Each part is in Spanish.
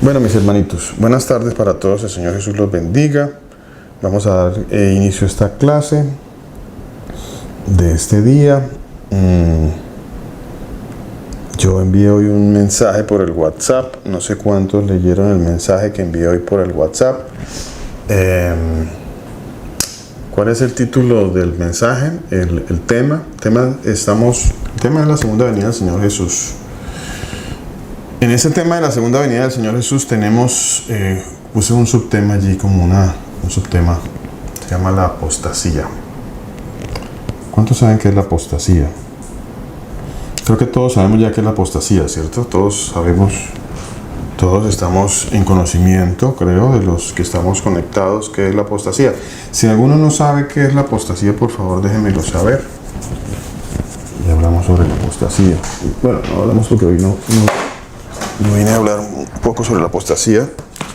Bueno, mis hermanitos, buenas tardes para todos, el Señor Jesús los bendiga. Vamos a dar inicio a esta clase de este día. Yo envié hoy un mensaje por el WhatsApp, no sé cuántos leyeron el mensaje que envié hoy por el WhatsApp. ¿Cuál es el título del mensaje? El tema es la segunda venida del Señor Jesús. En ese tema de la segunda venida del Señor Jesús tenemos, puse un subtema allí como un subtema, se llama la apostasía. ¿Cuántos saben qué es la apostasía? Creo que todos sabemos ya qué es la apostasía, ¿cierto? Todos sabemos, todos estamos en conocimiento, creo, de los que estamos conectados, qué es la apostasía. Si alguno no sabe qué es la apostasía, por favor déjenmelo saber. Y hablamos sobre la apostasía. Bueno, no hablamos porque hoy no vine a hablar un poco sobre la apostasía,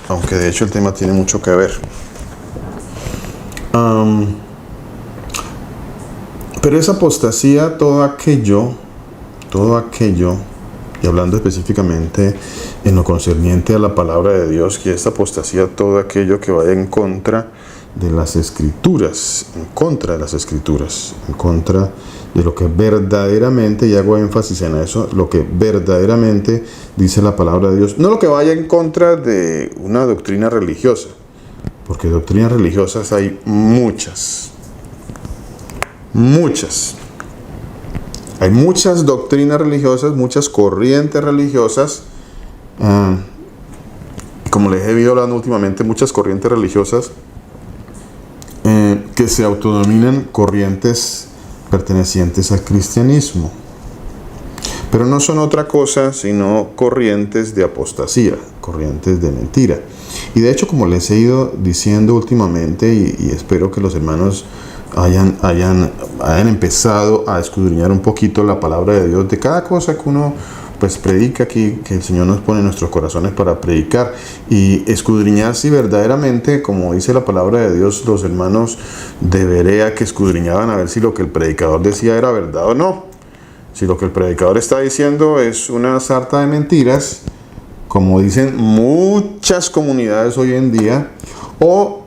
aunque de hecho el tema tiene mucho que ver. Pero esa apostasía, todo aquello, y hablando específicamente en lo concerniente a la palabra de Dios, que esta apostasía, todo aquello que vaya en contra de las Escrituras, en contra de lo que verdaderamente, y hago énfasis en eso, lo que verdaderamente dice la palabra de Dios, no lo que vaya en contra de una doctrina religiosa, porque doctrinas religiosas hay muchas. Hay muchas doctrinas religiosas, muchas corrientes religiosas, como les he visto hablando últimamente, muchas corrientes religiosas que se autodenominan corrientes pertenecientes al cristianismo, pero no son otra cosa sino corrientes de apostasía, corrientes de mentira. Y de hecho, como les he ido diciendo últimamente, y espero que los hermanos hayan empezado a escudriñar un poquito la palabra de Dios, de cada cosa que uno pues predica aquí, que el Señor nos pone en nuestros corazones para predicar, y escudriñar si verdaderamente, como dice la palabra de Dios, los hermanos de Berea que escudriñaban a ver si lo que el predicador decía era verdad o no. Si lo que el predicador está diciendo es una sarta de mentiras, como dicen muchas comunidades hoy en día, o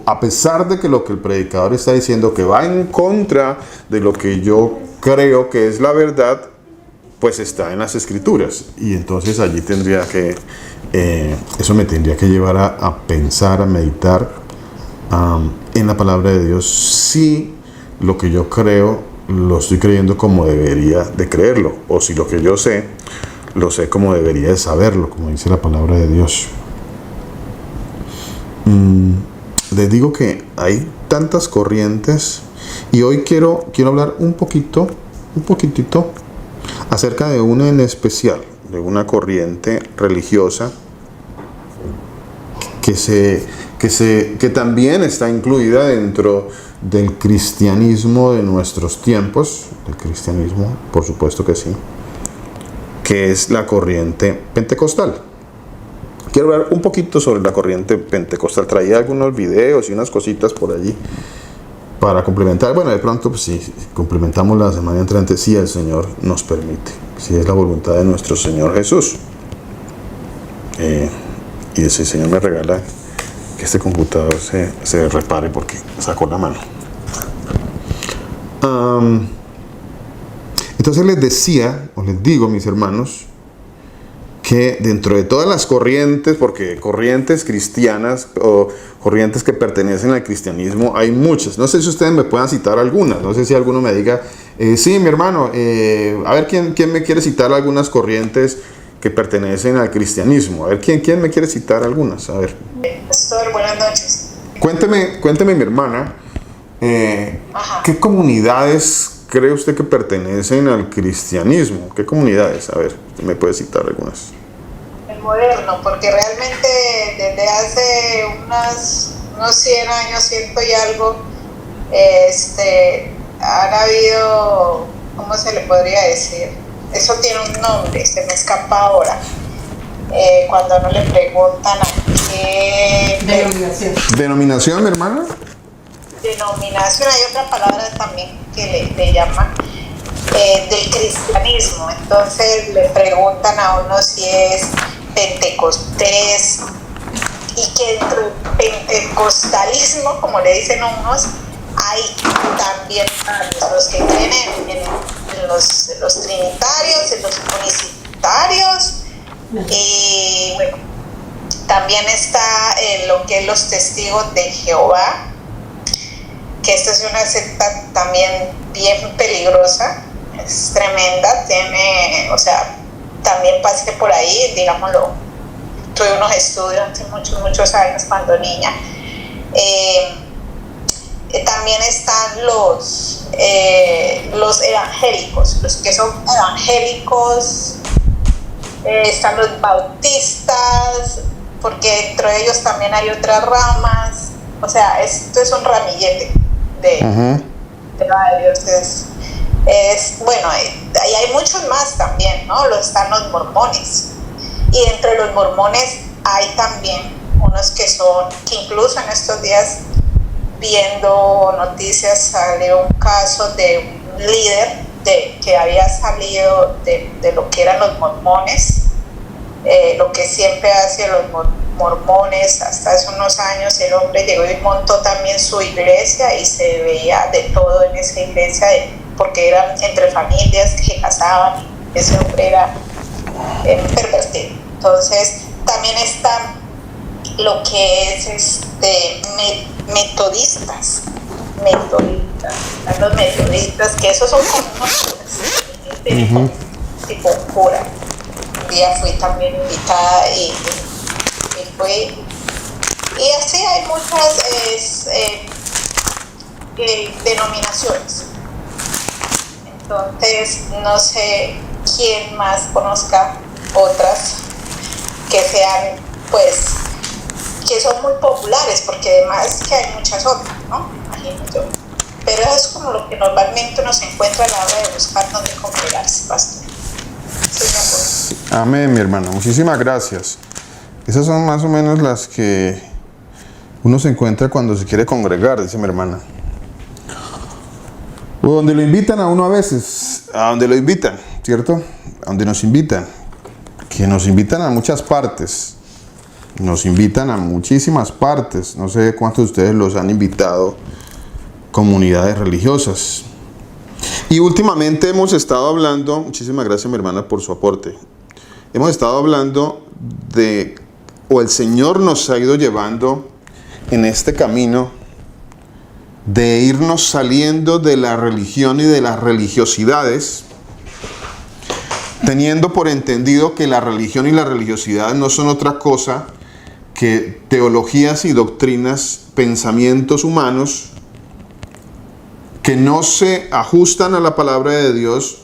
a pesar de que lo que el predicador está diciendo que va en contra de lo que yo creo que es la verdad, pues está en las Escrituras. Y entonces allí eso me tendría que llevar a pensar, a meditar en la palabra de Dios, si lo que yo creo lo estoy creyendo como debería de creerlo, o si lo que yo sé lo sé como debería de saberlo, como dice la palabra de Dios. Les digo que hay tantas corrientes, y hoy quiero hablar un poquitito acerca de una en especial, de una corriente religiosa que también está incluida dentro del cristianismo de nuestros tiempos, el cristianismo, por supuesto que sí, que es la corriente pentecostal. Quiero hablar un poquito sobre la corriente pentecostal. Traía algunos videos y unas cositas por allí para complementar. Bueno, de pronto, pues si complementamos la semana entrante, si el Señor nos permite, si es la voluntad de nuestro Señor Jesús. Y si el Señor me regala que este computador se repare porque sacó la mano. Entonces les digo, mis hermanos, que dentro de todas las corrientes, porque corrientes cristianas o corrientes que pertenecen al cristianismo hay muchas. No sé si ustedes me puedan citar algunas. No sé si alguno me diga, sí, mi hermano, a ver quién me quiere citar algunas corrientes que pertenecen al cristianismo. A ver, ¿quién me quiere citar algunas? A ver. Pastor, buenas noches. Cuénteme, mi hermana, ¿qué comunidades cree usted que pertenecen al cristianismo? ¿Qué comunidades? A ver, me puede citar algunas. El moderno, porque realmente desde hace unos 100 años, 100 y algo, han habido, ¿cómo se le podría decir? Eso tiene un nombre, se me escapa ahora. Cuando no le preguntan a qué... ¿Denominación, mi hermana? Denominación, hay otra palabra también que le llaman del cristianismo. Entonces le preguntan a uno si es Pentecostés, y que dentro del pentecostalismo, como le dicen unos, hay también los que creen en los trinitarios, en los unicitarios, y bueno, también está lo que es los testigos de Jehová, que esta es una secta también bien peligrosa, es tremenda, tiene, o sea, también pasé por ahí, digámoslo, tuve unos estudios hace muchos años cuando niña. También están los evangélicos, los que son evangélicos, están los bautistas, porque dentro de ellos también hay otras ramas, o sea, esto es un ramillete de Dios. Bueno, ahí hay muchos más también, ¿no? Están los mormones, y entre los mormones hay también unos que incluso en estos días, viendo noticias, salió un caso de un líder que había salido de lo que eran los mormones, lo que siempre hacen los mormones. Hasta hace unos años el hombre llegó y montó también su iglesia, y se veía de todo en esa iglesia, porque eran entre familias que se casaban, y ese hombre era pervertido. Entonces también está lo que es metodistas, los metodistas, que esos son como unos tipo cura. Un día fui también invitada y fui, y así hay muchas denominaciones. Entonces no sé quién más conozca otras que sean, pues, que son muy populares, porque además que hay muchas otras, ¿no? Imagínate. Pero eso es como lo que normalmente uno se encuentra a la hora de buscar dónde congregarse, pastor. Amén, mi hermano. Muchísimas gracias. Esas son más o menos las que uno se encuentra cuando se quiere congregar, dice mi hermana. O donde lo invitan a uno a veces, a donde lo invitan, ¿cierto? A donde nos invitan. Que nos invitan a muchas partes. Nos invitan a muchísimas partes. No sé cuántos de ustedes los han invitado, comunidades religiosas. Y últimamente hemos estado hablando, muchísimas gracias mi hermana por su aporte. Hemos estado hablando o el Señor nos ha ido llevando en este camino de irnos saliendo de la religión y de las religiosidades, teniendo por entendido que la religión y la religiosidad no son otra cosa que teologías y doctrinas, pensamientos humanos que no se ajustan a la palabra de Dios,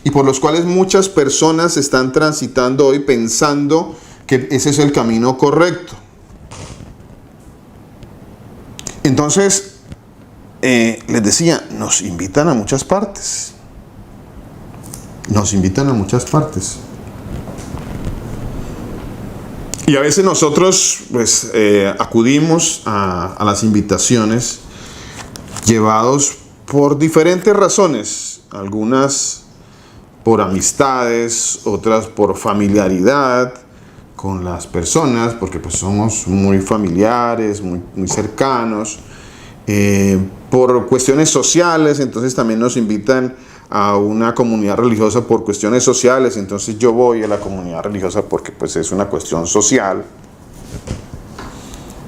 y por los cuales muchas personas están transitando hoy pensando que ese es el camino correcto. Entonces, les decía, nos invitan a muchas partes. Nos invitan a muchas partes. Y a veces nosotros pues acudimos a las invitaciones llevados por diferentes razones. Algunas por amistades, otras por familiaridad con las personas, porque pues somos muy familiares, muy cercanos. Por cuestiones sociales, entonces también nos invitan a una comunidad religiosa por cuestiones sociales, entonces yo voy a la comunidad religiosa porque pues es una cuestión social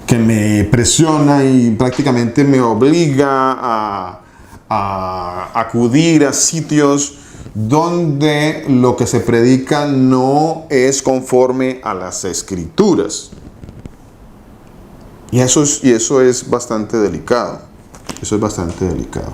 que me presiona y prácticamente me obliga a acudir a sitios donde lo que se predica no es conforme a las escrituras. Y eso es bastante delicado. Eso es bastante delicado.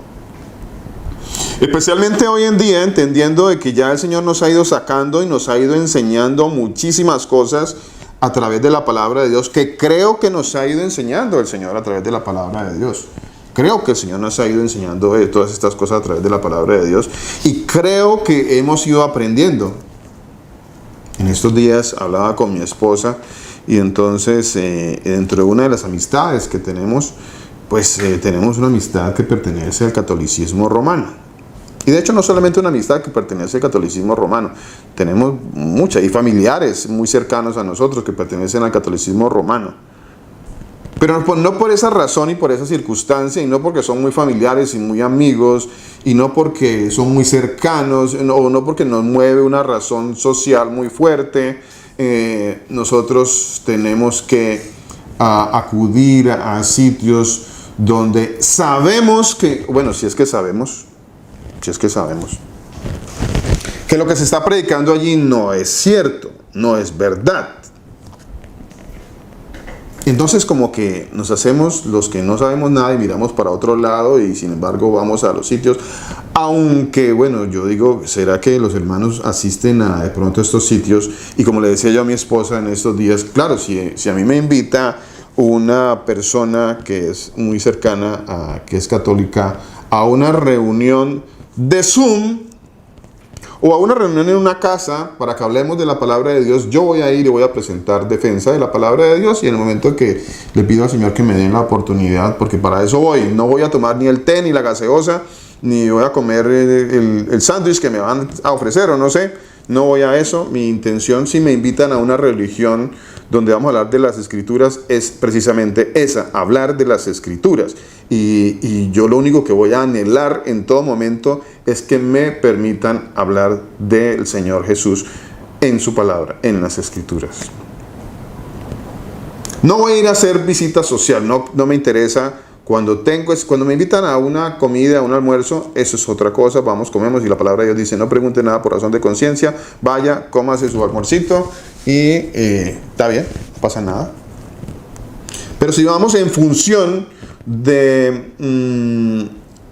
Especialmente hoy en día, entendiendo de que ya el Señor nos ha ido sacando y nos ha ido enseñando muchísimas cosas a través de la palabra de Dios, que creo que nos ha ido enseñando el Señor a través de la palabra de Dios. Creo que el Señor nos ha ido enseñando todas estas cosas a través de la palabra de Dios, y creo que hemos ido aprendiendo. En estos días hablaba con mi esposa, y entonces dentro de una de las amistades que tenemos, pues tenemos una amistad que pertenece al catolicismo romano. Y de hecho no solamente una amistad que pertenece al catolicismo romano, tenemos muchas, y familiares muy cercanos a nosotros que pertenecen al catolicismo romano. Pero no por esa razón y por esa circunstancia, y no porque son muy familiares y muy amigos, y no porque son muy cercanos, o no porque nos mueve una razón social muy fuerte, nosotros tenemos que acudir a sitios donde sabemos que, bueno, si es que sabemos, que lo que se está predicando allí no es cierto, no es verdad. Entonces como que nos hacemos los que no sabemos nada y miramos para otro lado y sin embargo vamos a los sitios. Aunque bueno, yo digo, ¿será que los hermanos asisten de pronto a estos sitios? Y como le decía yo a mi esposa en estos días, claro, si a mí me invita una persona que es muy cercana, que es católica, a una reunión de Zoom, o a una reunión en una casa para que hablemos de la palabra de Dios, yo voy a ir y voy a presentar defensa de la palabra de Dios, y en el momento que le pido al Señor que me den la oportunidad, porque para eso voy, no voy a tomar ni el té ni la gaseosa, ni voy a comer el sándwich que me van a ofrecer, o no sé, no voy a eso. Mi intención, si me invitan a una religión donde vamos a hablar de las Escrituras, es precisamente esa, hablar de las Escrituras. Y yo lo único que voy a anhelar en todo momento es que me permitan hablar del Señor Jesús en su palabra, en las Escrituras. No voy a ir a hacer visita social, no me interesa. Cuando me invitan a una comida, a un almuerzo, eso es otra cosa, vamos, comemos, y la palabra de Dios dice, no pregunte nada por razón de conciencia, vaya, cómase su almuercito y está bien, no pasa nada. Pero si vamos en función de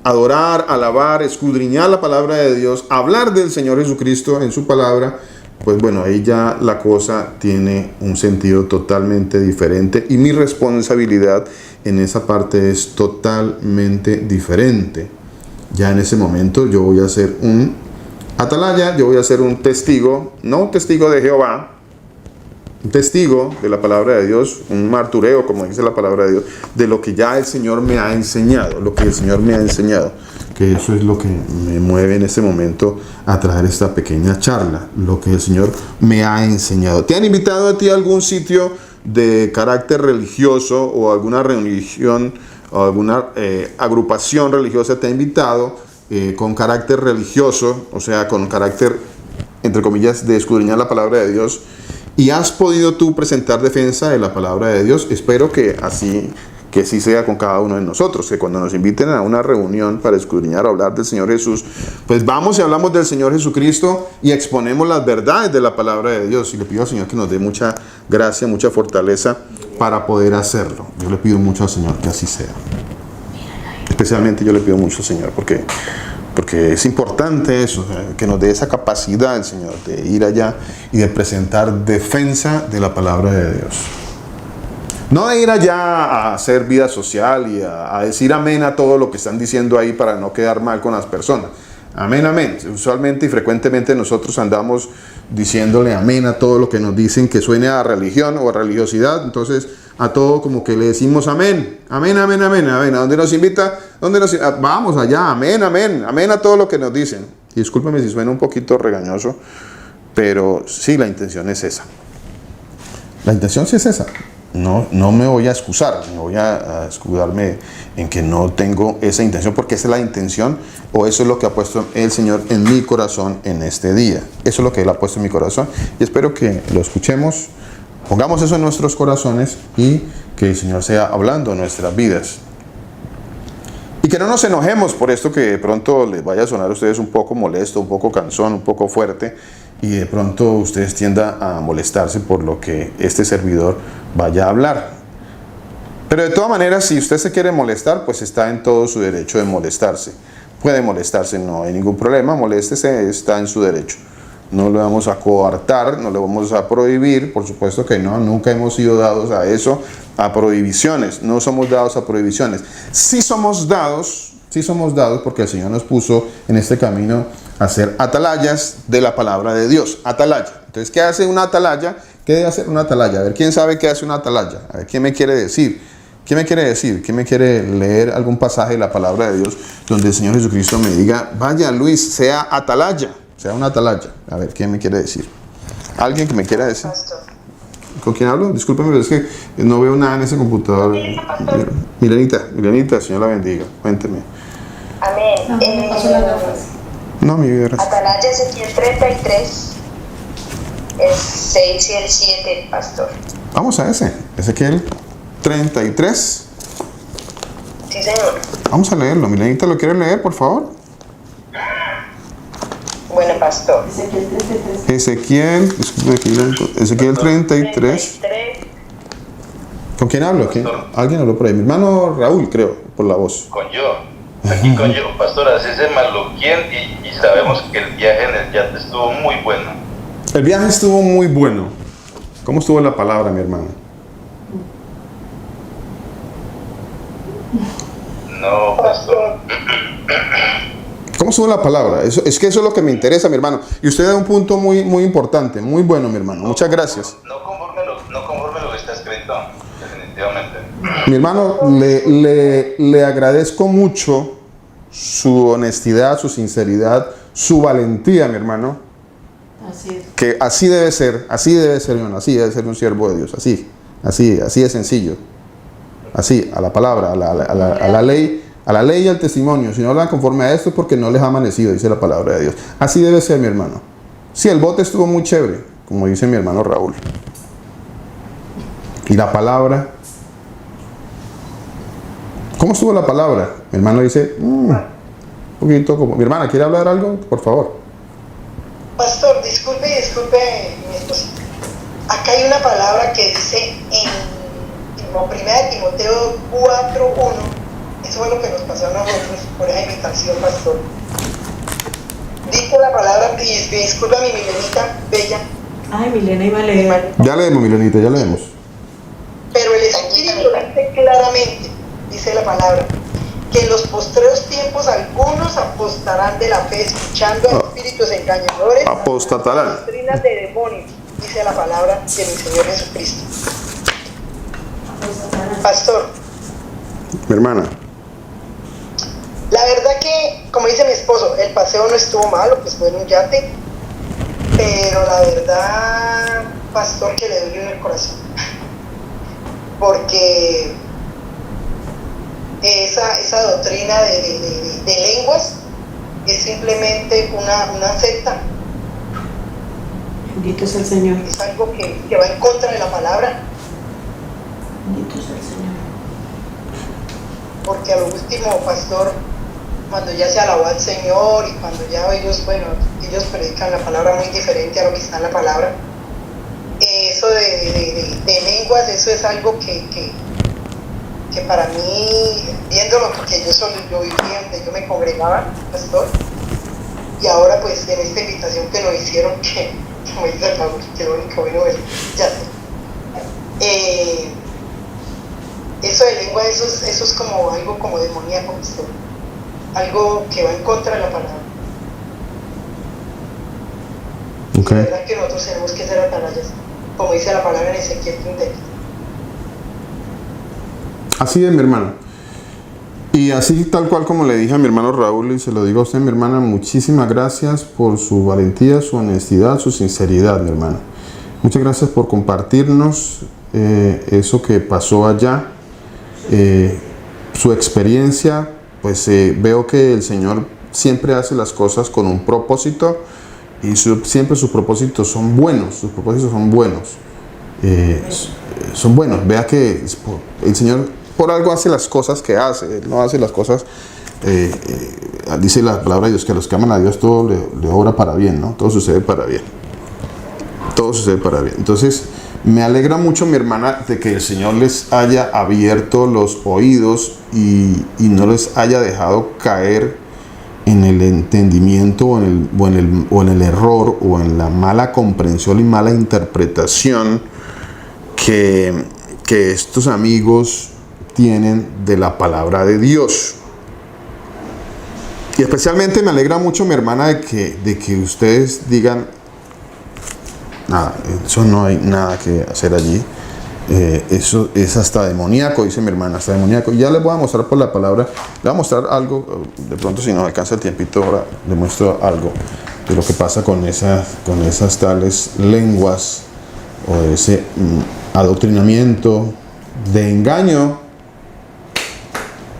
adorar, alabar, escudriñar la palabra de Dios, hablar del Señor Jesucristo en su palabra, pues bueno, ahí ya la cosa tiene un sentido totalmente diferente y mi responsabilidad en esa parte es totalmente diferente. Ya en ese momento yo voy a ser un atalaya, yo voy a ser un testigo, no un testigo de Jehová, un testigo de la palabra de Dios, un martureo, como dice la palabra de Dios, de lo que ya el Señor me ha enseñado, que eso es lo que me mueve en este momento a traer esta pequeña charla, lo que el Señor me ha enseñado. ¿Te han invitado a ti a algún sitio de carácter religioso, o alguna religión o alguna agrupación religiosa te ha invitado con carácter religioso, o sea, con carácter, entre comillas, de escudriñar la palabra de Dios, y has podido tú presentar defensa de la palabra de Dios? Espero que así sea con cada uno de nosotros, que cuando nos inviten a una reunión para escudriñar o hablar del Señor Jesús, pues vamos y hablamos del Señor Jesucristo y exponemos las verdades de la palabra de Dios. Y le pido al Señor que nos dé mucha gracia, mucha fortaleza para poder hacerlo. Yo le pido mucho al Señor que así sea. Especialmente yo le pido mucho al Señor porque es importante eso, que nos dé esa capacidad el Señor de ir allá y de presentar defensa de la palabra de Dios. No de ir allá a hacer vida social y a decir amén a todo lo que están diciendo ahí para no quedar mal con las personas. Amén, amén. Usualmente y frecuentemente nosotros andamos diciéndole amén a todo lo que nos dicen que suene a religión o a religiosidad. Entonces a todo como que le decimos amén, amén, amén, amén, amén. ¿A dónde nos invita? Vamos allá, amén, amén, amén a todo lo que nos dicen. Y discúlpeme si suena un poquito regañoso, pero sí, la intención es esa. La intención sí es esa. No me voy a excusar, no voy a escudarme en que no tengo esa intención, porque esa es la intención, o eso es lo que ha puesto el Señor en mi corazón en este día. Eso es lo que Él ha puesto en mi corazón, y espero que lo escuchemos, pongamos eso en nuestros corazones, y que el Señor sea hablando en nuestras vidas. Y que no nos enojemos por esto que de pronto les vaya a sonar a ustedes un poco molesto, un poco cansón, un poco fuerte, y de pronto ustedes tiendan a molestarse por lo que este servidor vaya a hablar. Pero de todas maneras, si usted se quiere molestar, pues está en todo su derecho de molestarse. Puede molestarse, no hay ningún problema, moléstese, está en su derecho. No le vamos a coartar, no le vamos a prohibir, por supuesto que no, nunca hemos sido dados a eso, a prohibiciones, no somos dados a prohibiciones. Sí somos dados porque el Señor nos puso en este camino a ser atalayas de la palabra de Dios, atalaya. Entonces, ¿qué hace una atalaya? ¿Qué debe hacer una atalaya? A ver, ¿quién sabe qué hace una atalaya? A ver, ¿quién me quiere decir? ¿Qué me quiere decir? ¿Qué me quiere leer algún pasaje de la palabra de Dios donde el Señor Jesucristo me diga, vaya Luis, sea atalaya, sea una atalaya? A ver, ¿qué me quiere decir? ¿Alguien que me quiera decir? Pastor. ¿Con quién hablo? Discúlpeme, pero es que no veo nada en ese computador. Milenita, Señor la bendiga. Cuénteme. Amén. No, mi vida, gracias. Atalaya Ezequiel 33, el 6 y el 7, pastor. Vamos a ese. Ezequiel 33. Sí, señor. Vamos a leerlo. Milenita, ¿lo quiere leer, por favor? Bueno, pastor. Ezequiel 33. ¿Con quién hablo? ¿Alguien habló por ahí? Mi hermano Raúl, creo, por la voz. Con yo. Aquí con yo, pastor, así se Maluquien y sabemos que el viaje en el yate estuvo muy bueno. El viaje estuvo muy bueno. ¿Cómo estuvo la palabra, mi hermano? No, pastor. ¿Cómo estuvo la palabra? Es que eso es lo que me interesa, mi hermano. Y usted da un punto muy, muy importante, muy bueno, mi hermano. Muchas gracias. No conforme lo que está escrito, definitivamente. Mi hermano, le agradezco mucho su honestidad, su sinceridad, su valentía, mi hermano. Así es. Que así debe ser, mi hermano, así debe ser un siervo de Dios, así de sencillo. Así, a la palabra, a la ley y al testimonio. Si no hablan conforme a esto es porque no les ha amanecido, dice la palabra de Dios. Así debe ser, mi hermano. Sí, el bote estuvo muy chévere, como dice mi hermano Raúl. Y la palabra. ¿Cómo estuvo la palabra? Mi hermano dice, un poquito como... Mi hermana, ¿quiere hablar algo? Por favor. Pastor, disculpe, mi esposa. Acá hay una palabra que dice en 1 Timoteo 4:1. Eso fue lo que nos pasó a nosotros por esa invitación, pastor. Dice la palabra, y disculpa mi Milenita bella. Ay, Milena iba a leer. Ya leemos, Milenita, ya leemos. Pero el Espíritu dice claramente, dice la palabra, que en los postreros tiempos algunos apostarán de la fe, escuchando a espíritus engañadores, Apostatarán. doctrinas de demonios, dice la palabra de mi Señor Jesucristo. Pastor, Mi hermana. la verdad que, como dice mi esposo, el paseo no estuvo malo, pues fue en un yate, pero la verdad, pastor, que le dolió en el corazón, porque esa doctrina de lenguas es simplemente una secta, Bendito es el Señor. es algo que va en contra de la palabra, Bendito es el Señor. porque a lo último, pastor, cuando ya se alabó al Señor y cuando ya ellos predican la palabra muy diferente a lo que está en la palabra, eso de lenguas, eso es algo que para mí, viéndolo, porque yo vivía donde yo me congregaba, pastor, y ahora pues en esta invitación que nos hicieron, que como dice el Raúl, que lo único bueno es ya sé. Eso de lengua, eso es como algo como demoníaco, pastor, algo que va en contra de la palabra. Ok. La verdad que nosotros tenemos que ser atalayas, como dice la palabra en Ezequiel 33. Así es, mi hermano. Y así tal cual como le dije a mi hermano Raúl, y se lo digo a usted, mi hermana, muchísimas gracias por su valentía, su honestidad, su sinceridad, mi hermana. Muchas gracias por compartirnos eso que pasó allá, su experiencia. Pues veo que el Señor siempre hace las cosas con un propósito y siempre sus propósitos son buenos, son buenos. Vea que el Señor por algo hace las cosas que hace. Él no hace las cosas, dice la palabra de Dios, que a los que aman a Dios todo le obra para bien, ¿no? Todo sucede para bien. Entonces, me alegra mucho, mi hermana, de que el Señor les haya abierto los oídos y no les haya dejado caer en el entendimiento o en el error o en la mala comprensión y mala interpretación que estos amigos tienen de la palabra de Dios. Y especialmente me alegra mucho, mi hermana, de que ustedes digan, nada, eso no hay nada que hacer allí. eso es hasta demoníaco, dice mi hermana, hasta demoníaco. Ya les voy a mostrar por la palabra, les voy a mostrar algo, de pronto si nos alcanza el tiempito ahora, les muestro algo de lo que pasa con esas tales lenguas o ese adoctrinamiento de engaño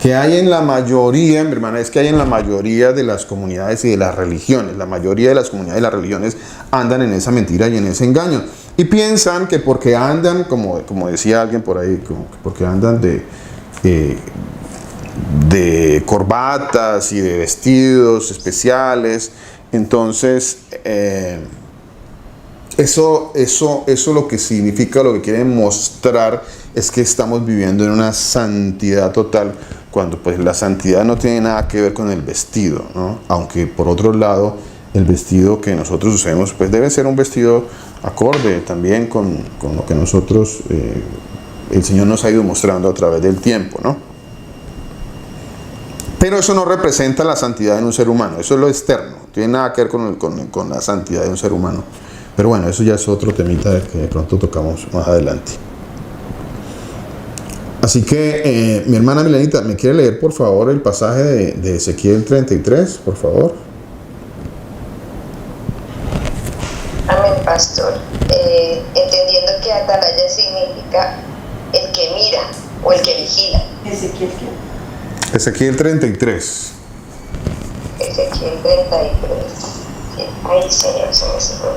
que hay en la mayoría, mi hermana, es que hay en la mayoría de las comunidades y de las religiones. La mayoría de las comunidades y las religiones andan en esa mentira y en ese engaño. Y piensan que porque andan, como decía alguien por ahí, porque andan de corbatas y de vestidos especiales, entonces eso lo que significa, lo que quieren mostrar es que estamos viviendo en una santidad total, cuando pues la santidad no tiene nada que ver con el vestido, ¿no? Aunque por otro lado el vestido que nosotros usemos pues debe ser un vestido acorde también con lo que nosotros el Señor nos ha ido mostrando a través del tiempo, ¿no? Pero eso no representa la santidad en un ser humano, eso es lo externo, no tiene nada que ver con la santidad de un ser humano. Pero bueno, eso ya es otro temita que de pronto tocamos más adelante. Así que, mi hermana Milenita, ¿me quiere leer por favor el pasaje de Ezequiel 33, por favor? Amén, pastor. Entendiendo que atalaya significa el que mira o el que vigila. Ezequiel, ¿qué? Ezequiel 33. Ezequiel 33. Ay, Señor, se me cerró.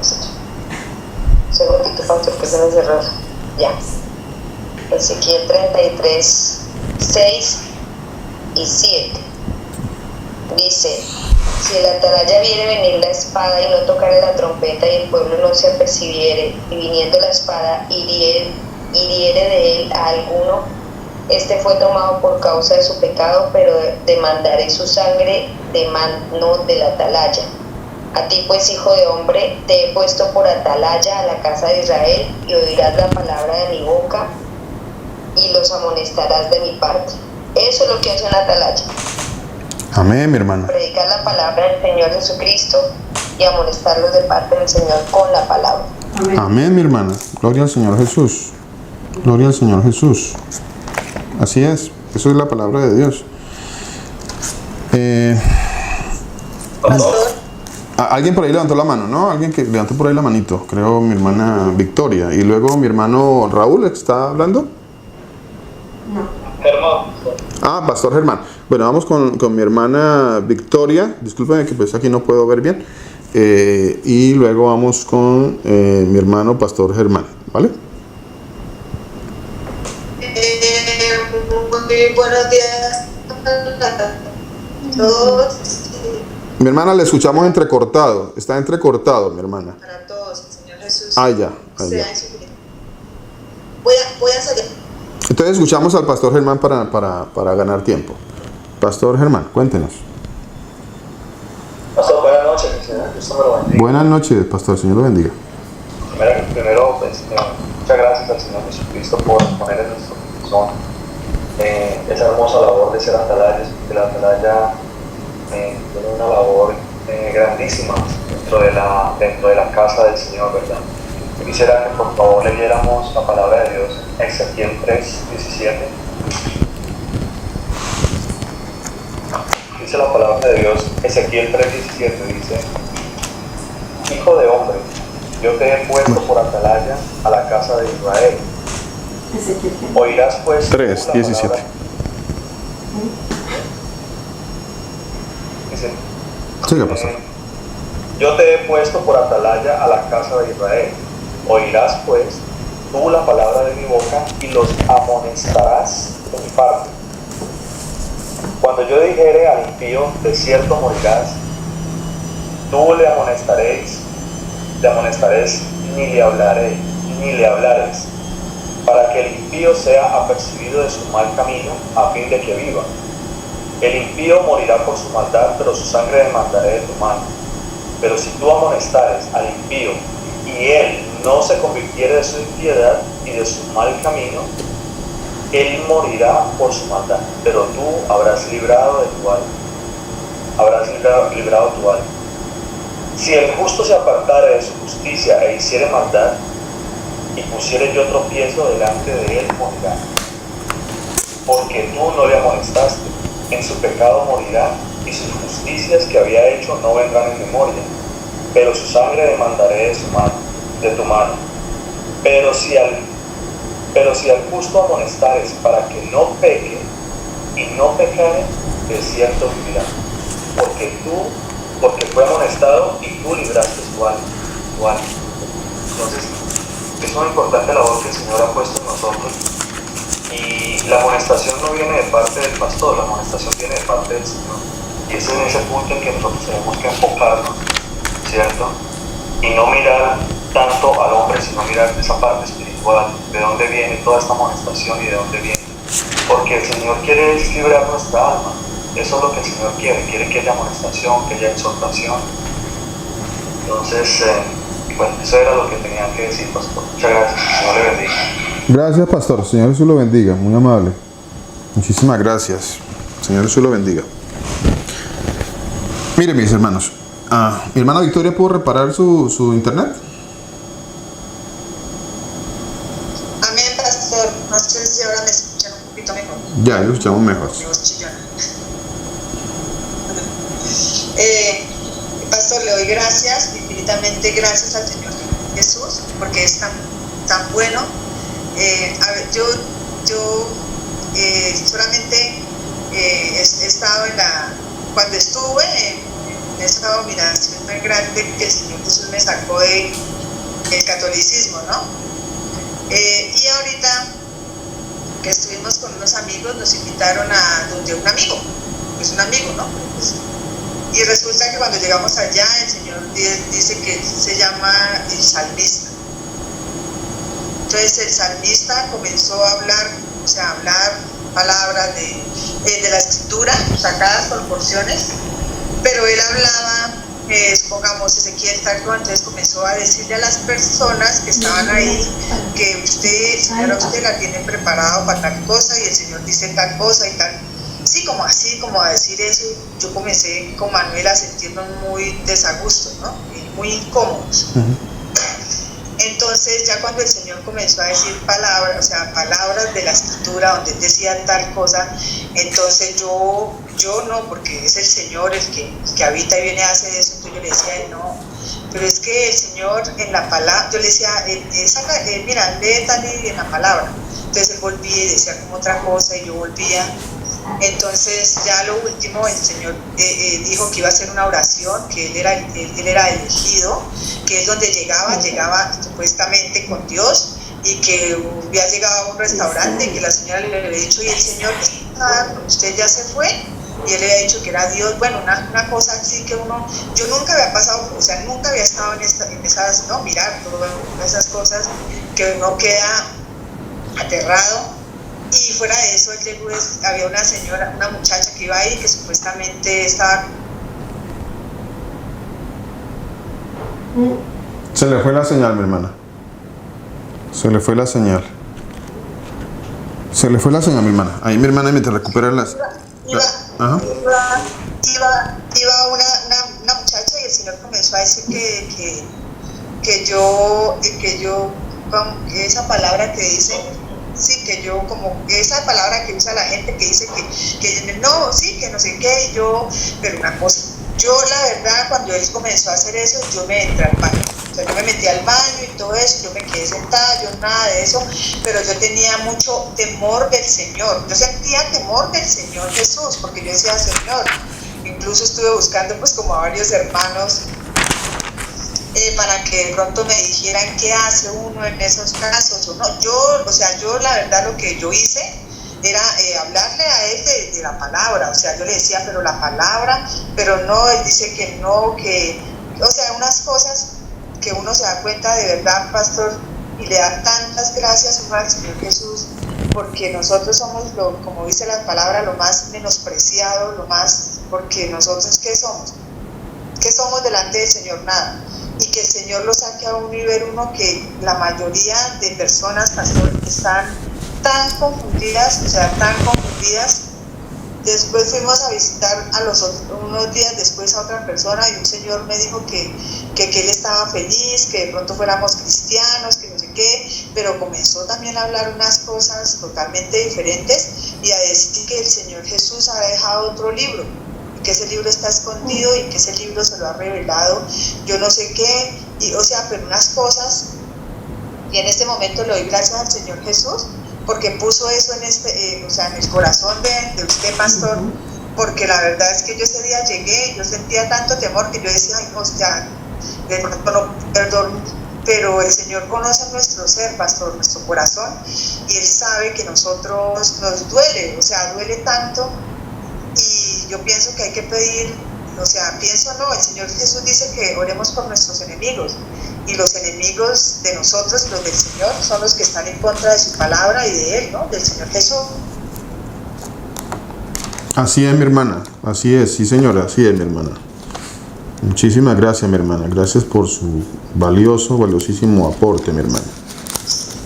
Segundito, pastor, que se me cerró. Ya. Ezequiel 33, 6 y 7. Dice: si el atalaya viere venir la espada y no tocare la trompeta, y el pueblo no se apercibiere, y viniendo la espada hiriere de él a alguno, este fue tomado por causa de su pecado, pero demandaré su sangre de mano del atalaya. A ti pues, hijo de hombre, te he puesto por atalaya a la casa de Israel, y oirás la palabra de mi boca, y los amonestarás de mi parte. Eso es lo que hace un atalaya. Amén, mi hermana. Predicar la palabra del Señor Jesucristo y amonestarlos de parte del Señor con la palabra. Amén. Amén, mi hermana. Gloria al Señor Jesús. Gloria al Señor Jesús. Así es. Eso es la palabra de Dios. Alguien por ahí levantó la mano, ¿no? Alguien que levantó por ahí la manito. Creo mi hermana Victoria. Y luego mi hermano Raúl, ¿está hablando? Germán. Pastor Germán. Bueno, vamos con mi hermana Victoria. Discúlpenme que pues aquí no puedo ver bien. Y luego vamos con mi hermano Pastor Germán, ¿vale? Muy buenos días a todos. Mi hermana, le escuchamos entrecortado. Está entrecortado, mi hermana. Para todos, el Señor Jesús. Ya. Sea en su vida. Voy a salir. Entonces escuchamos al Pastor Germán para ganar tiempo. Pastor Germán, cuéntenos. Pastor, buenas noches, Señor. Cristo me lo bendiga. Buenas noches, Pastor. Señor lo bendiga. Primero, pues, muchas gracias al Señor Jesucristo por poner en nuestro corazón esa hermosa labor de ser atalayas, porque la atalaya tiene una labor grandísima dentro de la casa del Señor, ¿verdad? Yo quisiera que por favor leyéramos la palabra de Dios, Ezequiel 3:17. Dice la palabra de Dios, Ezequiel 3:17, dice: hijo de hombre, yo te he puesto por atalaya a la casa de Israel. Ezequiel, ¿qué? Oirás pues 3:17. Dice, Siga, Pastor. yo te he puesto por atalaya a la casa de Israel. Oirás pues tú la palabra de mi boca y los amonestarás de mi parte. Cuando yo dijere al impío, de cierto morirás, tú le amonestaréis, ni le hablaréis, para que el impío sea apercibido de su mal camino, a fin de que viva. El impío morirá por su maldad, pero su sangre demandaré de tu mano. Pero si tú amonestares al impío, y él no se convirtiere de su impiedad y de su mal camino, él morirá por su maldad, pero tú habrás librado de tu alma. Habrás librado tu alma. Si el justo se apartare de su justicia e hiciere maldad, y pusiere yo tropiezo delante de él, morirá. Porque tú no le amonestaste, en su pecado morirá, y sus justicias que había hecho no vendrán en memoria, pero su sangre demandaré de tu mano. Pero si al justo amonestares para que no peque y no pecare, de cierto vivirá. Porque fue amonestado y tú libraste tu alma. Entonces, es una importante labor que el Señor ha puesto en nosotros. Y la amonestación no viene de parte del pastor, la amonestación viene de parte del Señor. Y es en ese punto en que nosotros tenemos que enfocarnos, ¿cierto? Y no mirar tanto al hombre, sino mirar esa parte espiritual, de dónde viene toda esta amonestación y de dónde viene. Porque el Señor quiere librar nuestra alma. Eso es lo que el Señor quiere que haya amonestación, que haya exhortación. Entonces, bueno, eso era lo que tenía que decir, pastor. Muchas gracias, Señor le bendiga. Gracias, pastor. Señor Jesús lo bendiga, muy amable. Muchísimas gracias. Señor Jesús lo bendiga. Miren, mis hermanos, mi hermana Victoria, ¿pudo reparar su internet? Amén, pastor. No sé si ahora me escuchan un poquito mejor. Ya, lo escuchamos mejor. Pastor, le doy gracias, infinitamente gracias al Señor Jesús, porque es tan bueno. Yo solamente he estado cuando estuve en esa dominación tan grande que el Señor Jesús me sacó del catolicismo, ¿no? Y ahorita que estuvimos con unos amigos, nos invitaron a donde un amigo, ¿no? Y resulta que cuando llegamos allá, el Señor dice que se llama el salmista. Entonces el salmista comenzó a hablar palabras de la escritura, sacadas por porciones, pero él hablaba, supongamos Ezequiel tal cual, entonces comenzó a decirle a las personas que estaban ahí que usted, señora, usted la tiene preparado para tal cosa y el Señor dice tal cosa y tal. Sí, como a decir eso, yo comencé con Manuel a sentirnos muy desagustos, ¿no? Y muy incómodos. Entonces ya cuando el Señor comenzó a decir palabras de la escritura donde él decía tal cosa, entonces yo no, porque es el Señor el que habita y viene a hacer eso, entonces yo le decía a él, no, pero es que el Señor en la palabra, yo le decía, mira, lee tal y en la palabra, entonces él volvía y decía como otra cosa y yo volvía. Entonces ya lo último el Señor dijo que iba a hacer una oración, que él era elegido, que es donde llegaba supuestamente con Dios y que había llegado a un restaurante y que la señora le había dicho, y el Señor, usted ya se fue, y él le había dicho que era Dios, bueno, una cosa así que yo nunca había pasado, nunca había estado en esas, no, mirar todas esas cosas que uno queda aterrado. Y fuera de eso, había una muchacha que iba ahí que supuestamente estaba... Se le fue la señal, mi hermana. Se le fue la señal, mi hermana. Ahí, mi hermana, mientras recupera las... Iba una muchacha y el Señor comenzó a decir que esa palabra que dice... Sí, que yo, como esa palabra que usa la gente que dice que no, sí, que no sé qué, pero una cosa, yo la verdad cuando él comenzó a hacer eso, yo me entré al baño, o sea, yo me metí al baño y todo eso, yo me quedé sentada, yo nada de eso, pero yo tenía mucho temor del Señor, yo sentía temor del Señor Jesús, porque yo decía, Señor, incluso estuve buscando pues como a varios hermanos, para que de pronto me dijeran qué hace uno en esos casos o no. Yo la verdad lo que yo hice era hablarle a él de la palabra, o sea, yo le decía, pero la palabra, pero no, él dice que no, unas cosas que uno se da cuenta de verdad, pastor, y le da tantas gracias al Señor Jesús, porque nosotros somos, como dice la palabra, lo más menospreciado, porque nosotros, ¿qué somos? ¿Qué somos delante del Señor? Nada. Y que el Señor lo saque a uno y ver uno que la mayoría de personas, pastor, están tan confundidas. Después fuimos a visitar unos días después a otra persona y un señor me dijo que él estaba feliz, que de pronto fuéramos cristianos, que no sé qué, pero comenzó también a hablar unas cosas totalmente diferentes y a decir que el Señor Jesús ha dejado otro libro, que ese libro está escondido y que ese libro se lo ha revelado yo no sé qué, y o sea, pero unas cosas, y en este momento le doy gracias al Señor Jesús porque puso eso en o sea, en el corazón de usted, pastor, porque la verdad es que yo ese día llegué y yo sentía tanto temor que yo decía, ay, hostia, de pronto no, perdón, pero el Señor conoce nuestro ser, pastor, nuestro corazón, y Él sabe que nosotros nos duele, o sea, duele tanto, y yo pienso que hay que pedir, o sea, pienso no, el Señor Jesús dice que oremos por nuestros enemigos, y los enemigos de nosotros, los del Señor, son los que están en contra de su palabra y de Él, ¿no? Del Señor Jesús. Así es, mi hermana, así es, sí señora, así es, mi hermana. Muchísimas gracias, mi hermana, gracias por su valiosísimo aporte, mi hermana.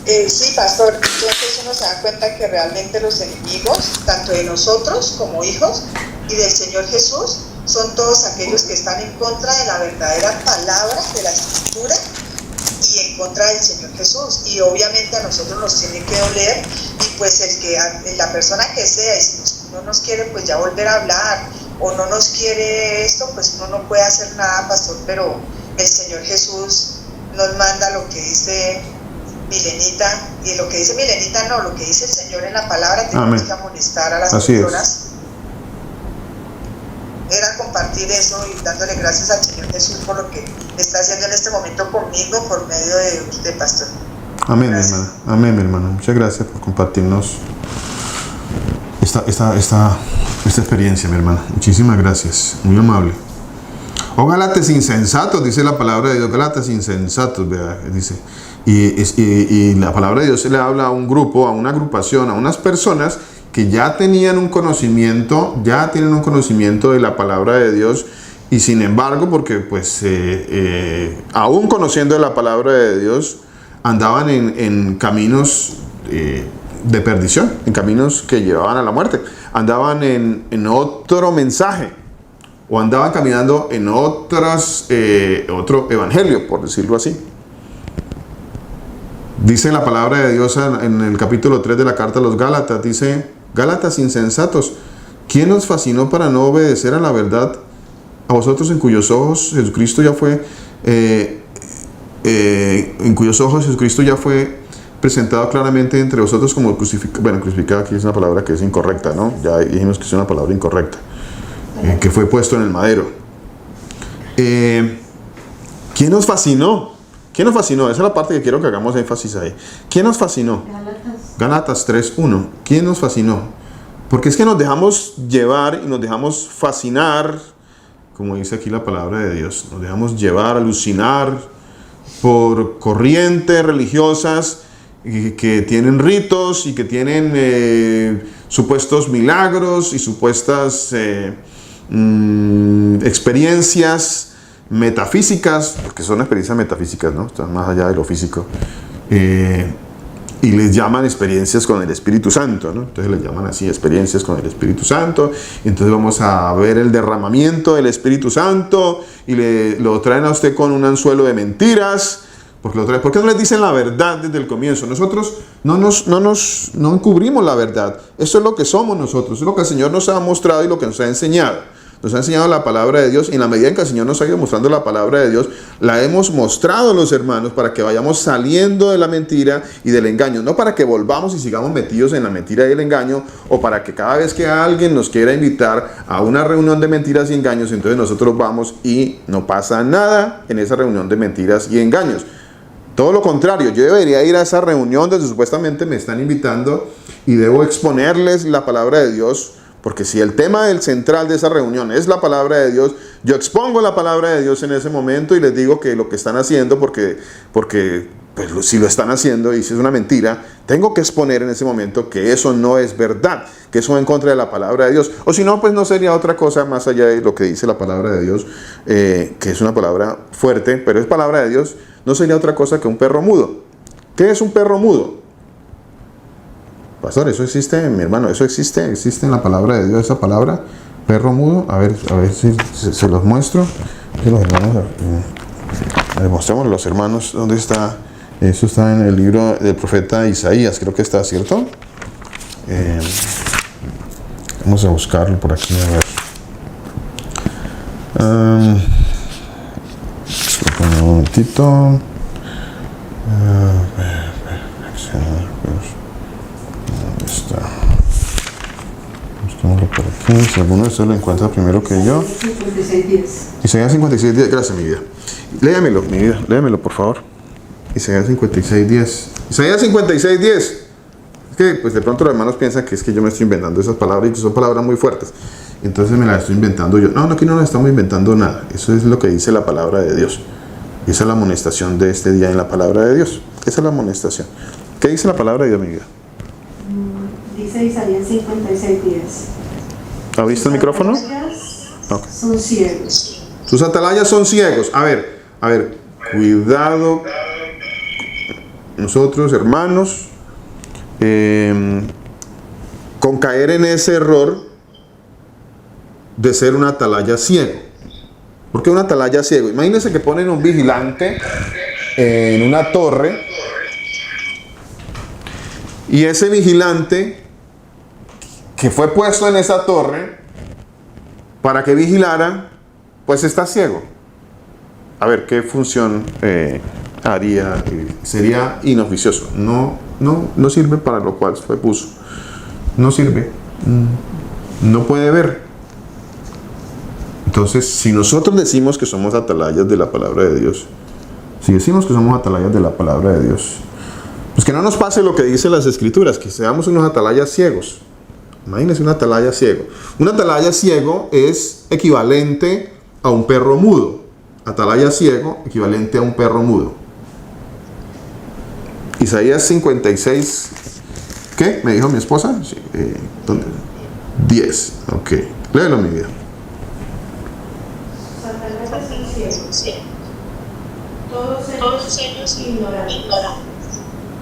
Sí, pastor, entonces uno se da cuenta que realmente los enemigos, tanto de nosotros como hijos y del Señor Jesús, son todos aquellos que están en contra de la verdadera palabra de la Escritura y en contra del Señor Jesús. Y obviamente a nosotros nos tiene que doler, y pues la persona que sea, y si no nos quiere pues ya volver a hablar, o no nos quiere esto, pues uno no puede hacer nada, pastor, pero el Señor Jesús nos manda lo que dice Milenita, y lo que dice Milenita no, lo que dice el Señor en la palabra, tenemos que amonestar a las personas. Era compartir eso y dándole gracias al Señor Jesús por lo que está haciendo en este momento conmigo por medio de usted, pastor. Amén, mi hermana. Amén, mi hermano. Muchas gracias por compartirnos esta experiencia, mi hermana. Muchísimas gracias. Muy amable. Oh, Gálatas insensatos, dice la palabra de Dios. Gálatas insensatos, vea, dice. Y la palabra de Dios se le habla a un grupo, a una agrupación, a unas personas que ya tenían un conocimiento, de la palabra de Dios, y sin embargo, porque pues aún conociendo de la palabra de Dios, andaban en caminos de perdición, en caminos que llevaban a la muerte, andaban en otro mensaje, o andaban caminando en otro evangelio, por decirlo así. Dice la palabra de Dios en el capítulo 3 de la carta a los Gálatas, dice: Gálatas insensatos, ¿quién os fascinó para no obedecer a la verdad? A vosotros en cuyos ojos Jesucristo ya fue presentado claramente entre vosotros como crucificado. Bueno, crucificado aquí es una palabra que es incorrecta, ¿no? Ya dijimos que es una palabra incorrecta. Que fue puesto en el madero. ¿Quién nos fascinó? ¿Quién nos fascinó? Esa es la parte que quiero que hagamos énfasis ahí. ¿Quién nos fascinó? Gálatas 3:1. ¿Quién nos fascinó? Porque es que nos dejamos llevar y nos dejamos fascinar, como dice aquí la palabra de Dios. Nos dejamos llevar, alucinar por corrientes religiosas que tienen ritos y que tienen supuestos milagros y supuestas experiencias metafísicas, porque son experiencias metafísicas, ¿no? Están más allá de lo físico, y les llaman experiencias con el Espíritu Santo, ¿no? Entonces les llaman así, experiencias con el Espíritu Santo, y entonces vamos a ver el derramamiento del Espíritu Santo, y lo traen a usted con un anzuelo de mentiras, porque ¿por qué no les dicen la verdad desde el comienzo? Nosotros no encubrimos la verdad, eso es lo que somos nosotros, es lo que el Señor nos ha mostrado y lo que nos ha enseñado. Nos ha enseñado la palabra de Dios, y en la medida en que el Señor nos ha ido mostrando la palabra de Dios, la hemos mostrado a los hermanos para que vayamos saliendo de la mentira y del engaño, no para que volvamos y sigamos metidos en la mentira y el engaño, o para que cada vez que alguien nos quiera invitar a una reunión de mentiras y engaños, entonces nosotros vamos y no pasa nada en esa reunión de mentiras y engaños. Todo lo contrario, yo debería ir a esa reunión donde supuestamente me están invitando y debo exponerles la palabra de Dios. Porque si el tema del central de esa reunión es la palabra de Dios, yo expongo la palabra de Dios en ese momento y les digo que lo que están haciendo, porque pues, si lo están haciendo y si es una mentira, tengo que exponer en ese momento que eso no es verdad, que eso va en contra de la palabra de Dios. O si no, pues no sería otra cosa más allá de lo que dice la palabra de Dios, que es una palabra fuerte, pero es palabra de Dios, no sería otra cosa que un perro mudo. ¿Qué es un perro mudo? Pastor, eso existe, mi hermano, eso existe en la palabra de Dios, esa palabra, perro mudo. A ver si se los muestro. Que los hermanos, mostremos a los hermanos dónde está Eso está en el libro del profeta Isaías, creo que está, ¿cierto? Vamos a buscarlo por aquí, a ver. Un momentito. ¿Dónde está? Buscámoslo por aquí. Si alguno de ustedes lo encuentra primero que yo. 56:10. Isaías 56:10. Gracias, mi vida. Léamelo, mi vida. Léamelo, por favor. Isaías 56:10. Isaías 56:10. Es que, pues de pronto los hermanos piensan que es que yo me estoy inventando esas palabras y que son palabras muy fuertes. Entonces me las estoy inventando yo. No, aquí no nos estamos inventando nada. Eso es lo que dice la palabra de Dios. Esa es la amonestación de este día en la palabra de Dios. Esa es la amonestación. ¿Qué dice la palabra de Dios, mi vida? Dice Isaías 56:10. ¿Abriste el micrófono? Okay. Son ciegos. Sus atalayas son ciegos. A ver, cuidado. Nosotros, hermanos, con caer en ese error de ser un atalaya ciego. ¿Por qué un atalaya ciego? Imagínense que ponen un vigilante en una torre y ese vigilante que fue puesto en esa torre para que vigilara, pues está ciego. A ver, ¿qué función haría? Sería inoficioso. No sirve para lo cual se puso. No sirve. No puede ver. Entonces, si nosotros decimos que somos atalayas de la palabra de Dios, si decimos que somos atalayas de la palabra de Dios, pues que no nos pase lo que dicen las Escrituras, que seamos unos atalayas ciegos. Imagínense un atalaya ciego. Un atalaya ciego es equivalente a un perro mudo. Atalaya ciego, equivalente a un perro mudo. Isaías 56, ¿qué? ¿Me dijo mi esposa? Sí, ¿dónde? 10, ok. Léelo, mi vida. Todos ellos ignorantes.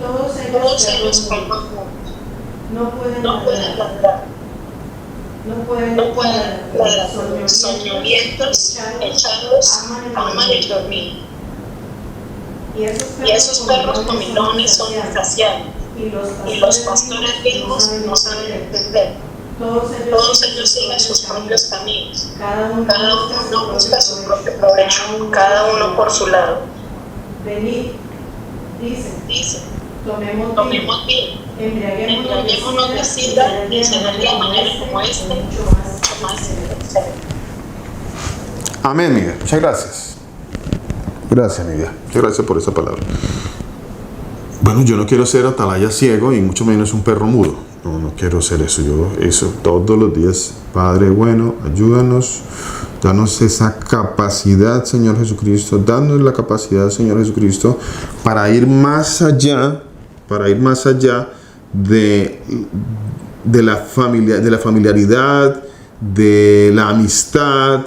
Todos ellos no pueden ladrar. No pueden ladrar. Soñolientos, echados, aman el dormir. Y esos perros comilones son insaciables. Y los pastores viejos no saben entender. Todos ellos siguen sus propios caminos. Cada uno busca su propio provecho, cada uno por su lado. Venid, dice, tomemos vino, embriaguémonos de sidra y cenarle a mañana como este, mucho más excelente. Amén, mi vida. Muchas gracias. Gracias, mi vida. Muchas gracias por esa palabra. Bueno, yo no quiero ser atalaya ciego y mucho menos un perro mudo. No quiero ser eso. Eso todos los días. Padre bueno, ayúdanos. Danos esa capacidad, Señor Jesucristo. Danos la capacidad, Señor Jesucristo, para ir más allá, de la familiaridad, de la amistad,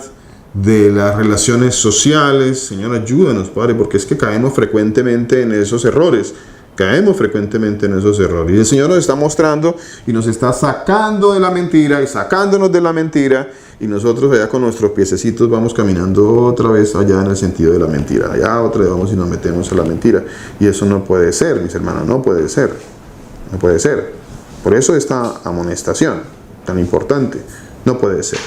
de las relaciones sociales. Señor, ayúdanos, Padre, porque es que caemos frecuentemente en esos errores. Y el Señor nos está mostrando y nos está sacando de la mentira y sacándonos de la mentira. Y nosotros allá con nuestros piececitos vamos caminando otra vez allá en el sentido de la mentira. Allá otra vez vamos y nos metemos en la mentira. Y eso no puede ser, mis hermanos, no puede ser. No puede ser. Por eso esta amonestación tan importante. No puede ser.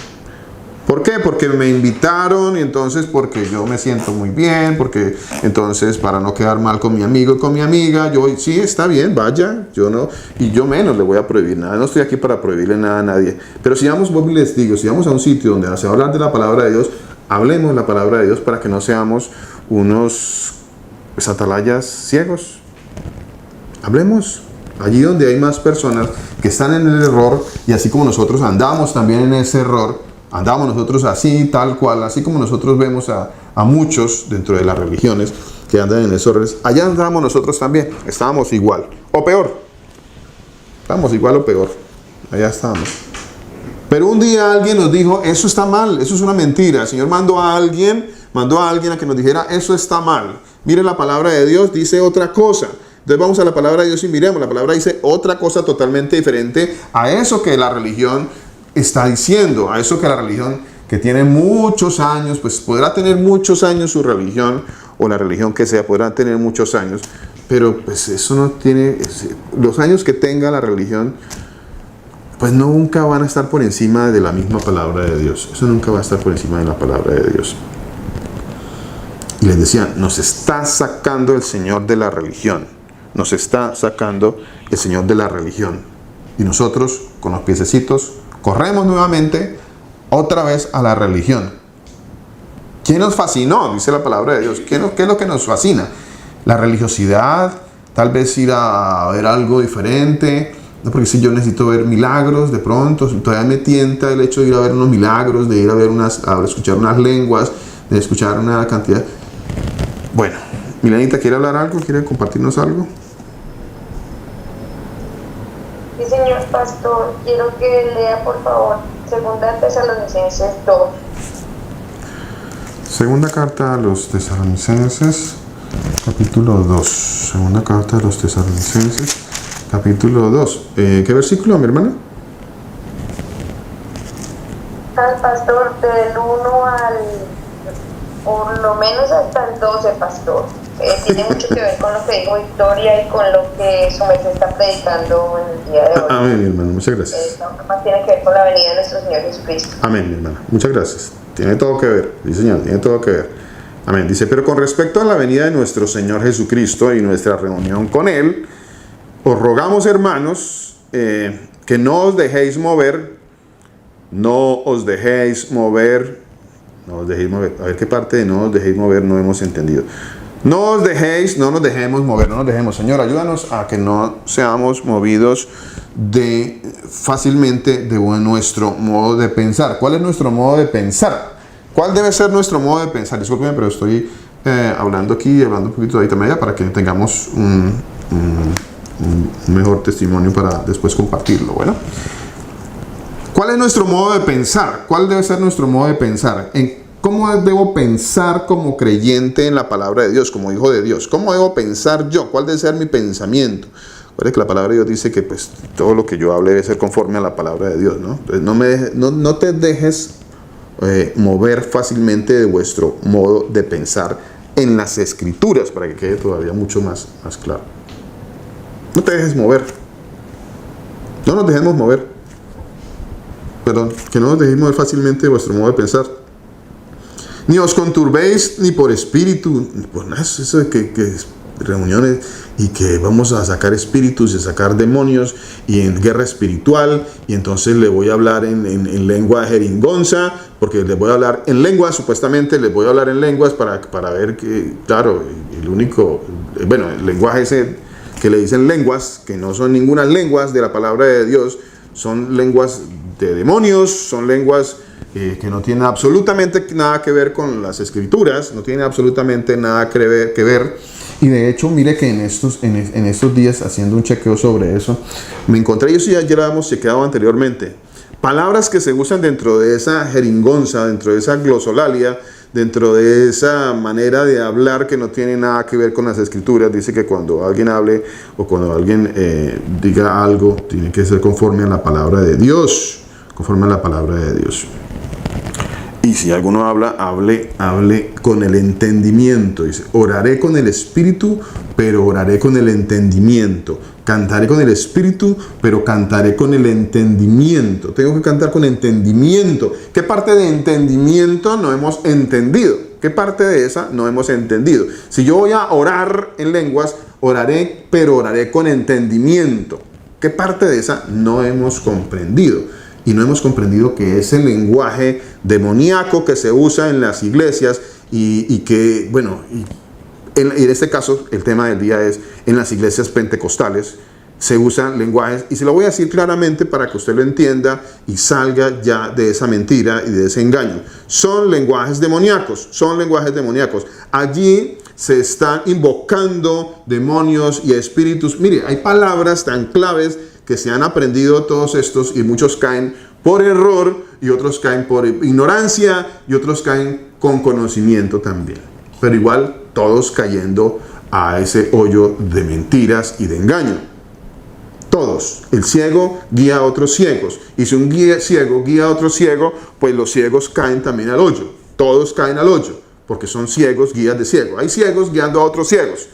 ¿Por qué? Porque me invitaron y entonces porque yo me siento muy bien, porque entonces para no quedar mal con mi amigo y con mi amiga, yo sí, está bien, vaya, yo no, y yo menos le voy a prohibir nada, no estoy aquí para prohibirle nada a nadie, pero si vamos, vos les digo, si vamos a un sitio donde se va a hablar de la palabra de Dios, hablemos la palabra de Dios para que no seamos unos atalayas ciegos. Hablemos allí donde hay más personas que están en el error y así como nosotros andamos también en ese error, andamos nosotros así, tal cual, así como nosotros vemos a muchos dentro de las religiones que andan en esos errores, allá andamos nosotros también, estábamos igual, o peor, estamos igual o peor, allá estábamos. Pero un día alguien nos dijo, eso está mal, eso es una mentira. El Señor mandó a alguien a que nos dijera, eso está mal. Mire, la palabra de Dios dice otra cosa. Entonces vamos a la palabra de Dios y miremos, la palabra dice otra cosa totalmente diferente a eso que la religión está diciendo, a eso que la religión que tiene muchos años, pues podrá tener muchos años su religión, o la religión que sea, podrá tener muchos años, pero pues eso no tiene, los años que tenga la religión, pues nunca van a estar por encima de la misma palabra de Dios. Eso nunca va a estar por encima de la palabra de Dios. Y les decía, nos está sacando el Señor de la religión. Nos está sacando el Señor de la religión. Y nosotros, con los piececitos, corremos nuevamente otra vez a la religión. ¿Quién nos fascinó? Dice la palabra de Dios. ¿Qué es lo que nos fascina? La religiosidad, tal vez ir a ver algo diferente. No, porque si yo necesito ver milagros, de pronto todavía me tienta el hecho de ir a ver unos milagros, de ir a ver a escuchar unas lenguas, de escuchar una cantidad. Bueno, Milanita, ¿quiere hablar algo? ¿Quiere compartirnos algo? Sí, señor pastor, quiero que lea por favor 2 Tesalonicenses 2. Segunda carta a los Tesalonicenses, capítulo 2. Segunda carta a los Tesalonicenses, capítulo 2. ¿Qué versículo, mi hermana? Al pastor, del 1 al, por lo menos hasta el 12, pastor. Tiene mucho que ver con lo que dijo Victoria y con lo que su merced está predicando en el día de hoy. Amén, mi hermana, muchas gracias. Más tiene que ver con la venida de nuestro Señor Jesucristo. Amén, mi hermana, muchas gracias. Tiene todo que ver, sí señor, tiene todo que ver. Amén. Dice, pero con respecto a la venida de nuestro Señor Jesucristo y nuestra reunión con Él, os rogamos, hermanos, que no os dejéis mover, a ver qué parte de no os dejéis mover no hemos entendido. No nos dejemos mover, Señor, ayúdanos a que no seamos movidos fácilmente de nuestro modo de pensar. ¿Cuál es nuestro modo de pensar? ¿Cuál debe ser nuestro modo de pensar? Discúlpeme, pero estoy hablando un poquito de ahorita media para que tengamos un mejor testimonio para después compartirlo. Bueno, ¿cuál es nuestro modo de pensar? ¿Cuál debe ser nuestro modo de pensar? ¿Cómo debo pensar como creyente en la palabra de Dios, como hijo de Dios? ¿Cómo debo pensar yo? ¿Cuál debe ser mi pensamiento? Recuerda que la palabra de Dios dice que pues, todo lo que yo hable debe ser conforme a la palabra de Dios, ¿no? Entonces, no te dejes mover fácilmente de vuestro modo de pensar en las Escrituras, para que quede todavía mucho más claro. No te dejes mover. No nos dejemos mover. Perdón, que no nos dejéis mover fácilmente de vuestro modo de pensar. Ni os conturbéis ni por espíritu, por nada, eso de que reuniones y que vamos a sacar espíritus y a sacar demonios y en guerra espiritual, y entonces le voy a hablar en lengua jeringonza, porque les voy a hablar en lenguas, supuestamente les voy a hablar en lenguas para ver que, claro, el lenguaje ese que le dicen lenguas, que no son ninguna lenguas de la palabra de Dios, son lenguas de demonios, son lenguas que no tienen absolutamente nada que ver con las Escrituras, no tienen absolutamente nada que ver. Y de hecho, mire que en estos días, haciendo un chequeo sobre eso, me encontré, ya lo habíamos chequeado anteriormente, palabras que se usan dentro de esa jeringonza, dentro de esa glosolalia, dentro de esa manera de hablar que no tiene nada que ver con las Escrituras. Dice que cuando alguien hable o cuando alguien diga algo, tiene que ser conforme a la palabra de Dios, conforme a la palabra de Dios. Y si alguno habla, hable con el entendimiento. Dice, oraré con el espíritu, pero oraré con el entendimiento. Cantaré con el espíritu, pero cantaré con el entendimiento. Tengo que cantar con entendimiento. ¿Qué parte de entendimiento no hemos entendido? ¿Qué parte de esa no hemos entendido? Si yo voy a orar en lenguas, oraré, pero oraré con entendimiento. ¿Qué parte de esa no hemos comprendido? Y no hemos comprendido que ese lenguaje demoníaco que se usa en las iglesias y que, bueno, en este caso el tema del día es en las iglesias pentecostales se usan lenguajes, y se lo voy a decir claramente para que usted lo entienda y salga ya de esa mentira y de ese engaño. Son lenguajes demoníacos, Allí se están invocando demonios y espíritus. Mire, hay palabras tan claves que se han aprendido todos estos, y muchos caen por error y otros caen por ignorancia y otros caen con conocimiento también, pero igual todos cayendo a ese hoyo de mentiras y de engaño. Todos. El ciego guía a otros ciegos, y si un ciego guía a otro ciego, pues los ciegos caen también al hoyo. Todos caen al hoyo porque son ciegos guías de ciegos. Hay ciegos guiando a otros ciegos.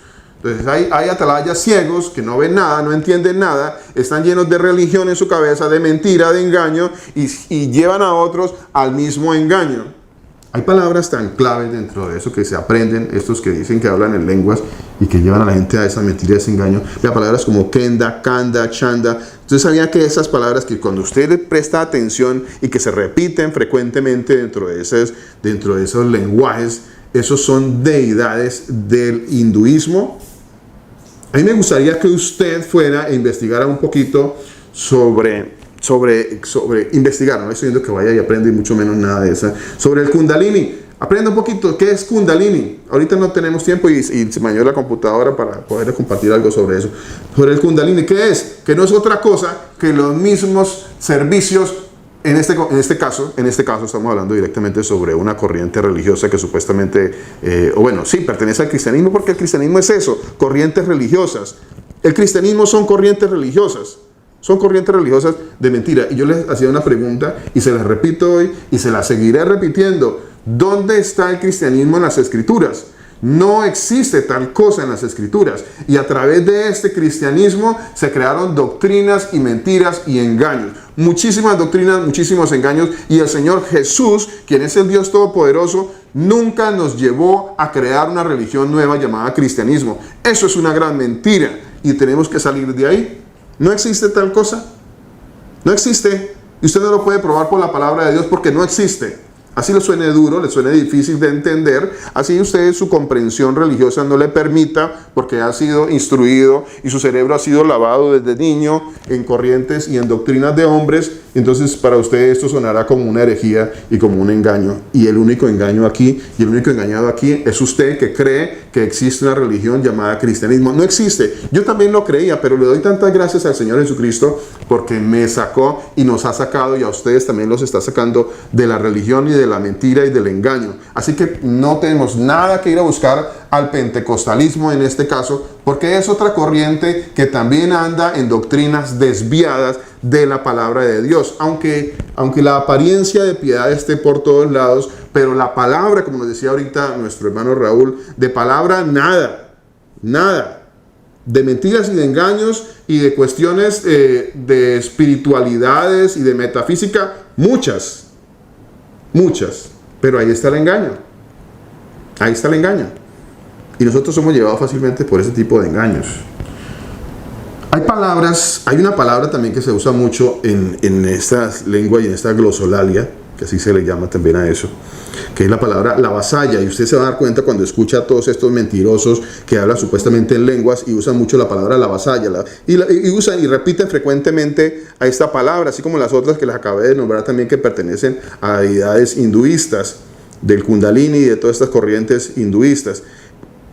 Entonces hay atalayas ciegos que no ven nada, no entienden nada, están llenos de religión en su cabeza, de mentira, de engaño, y llevan a otros al mismo engaño. Hay palabras tan claves dentro de eso que se aprenden, estos que dicen que hablan en lenguas y que llevan a la gente a esa mentira, a ese engaño. Las palabras como kenda, kanda, chanda. Entonces sabía que esas palabras que cuando usted le presta atención y que se repiten frecuentemente dentro de esos lenguajes, esos son deidades del hinduismo. A mí me gustaría que usted fuera e investigara un poquito sobre investigar, no estoy diciendo que vaya y aprenda y mucho menos nada de eso, sobre el Kundalini. Aprenda un poquito, ¿qué es Kundalini? Ahorita no tenemos tiempo y se me dañó la computadora para poder compartir algo sobre eso. Sobre el Kundalini, ¿qué es? Que no es otra cosa que los mismos servicios. En este caso estamos hablando directamente sobre una corriente religiosa que supuestamente, pertenece al cristianismo, porque el cristianismo es eso, corrientes religiosas. El cristianismo son corrientes religiosas. Son corrientes religiosas de mentira. Y yo les hacía una pregunta y se las repito hoy y se las seguiré repitiendo. ¿Dónde está el cristianismo en las escrituras? No existe tal cosa en las escrituras. Y a través de este cristianismo se crearon doctrinas y mentiras y engaños. Muchísimas doctrinas, muchísimos engaños. Y el Señor Jesús, quien es el Dios Todopoderoso, nunca nos llevó a crear una religión nueva llamada cristianismo. Eso es una gran mentira y tenemos que salir de ahí. No existe tal cosa. No existe. Y usted no lo puede probar por la palabra de Dios porque no existe. Así le suene duro, le suene difícil de entender. Así usted su comprensión religiosa no le permita porque ha sido instruido y su cerebro ha sido lavado desde niño en corrientes y en doctrinas de hombres. Entonces para usted esto sonará como una herejía y como un engaño. Y el único engaño aquí y el único engañado aquí es usted que cree que existe una religión llamada cristianismo. No existe. Yo también lo creía, pero le doy tantas gracias al Señor Jesucristo porque me sacó y nos ha sacado y a ustedes también los está sacando de la religión y de la mentira y del engaño. Así que no tenemos nada que ir a buscar al pentecostalismo en este caso, porque es otra corriente que también anda en doctrinas desviadas de la palabra de Dios. Aunque la apariencia de piedad esté por todos lados, pero la palabra, como nos decía ahorita nuestro hermano Raúl, de palabra nada. De mentiras y de engaños y de cuestiones de espiritualidades y de metafísica, muchas. Pero ahí está el engaño. Y nosotros somos llevados fácilmente por ese tipo de engaños. Hay una palabra también que se usa mucho en esta lengua y en esta glosolalia, que así se le llama también a eso, que es la palabra la vasalla. Y usted se va a dar cuenta cuando escucha a todos estos mentirosos que hablan supuestamente en lenguas y usan mucho la palabra la vasalla, y usan y repiten frecuentemente a esta palabra, así como las otras que les acabé de nombrar también, que pertenecen a deidades hinduistas, del Kundalini y de todas estas corrientes hinduistas.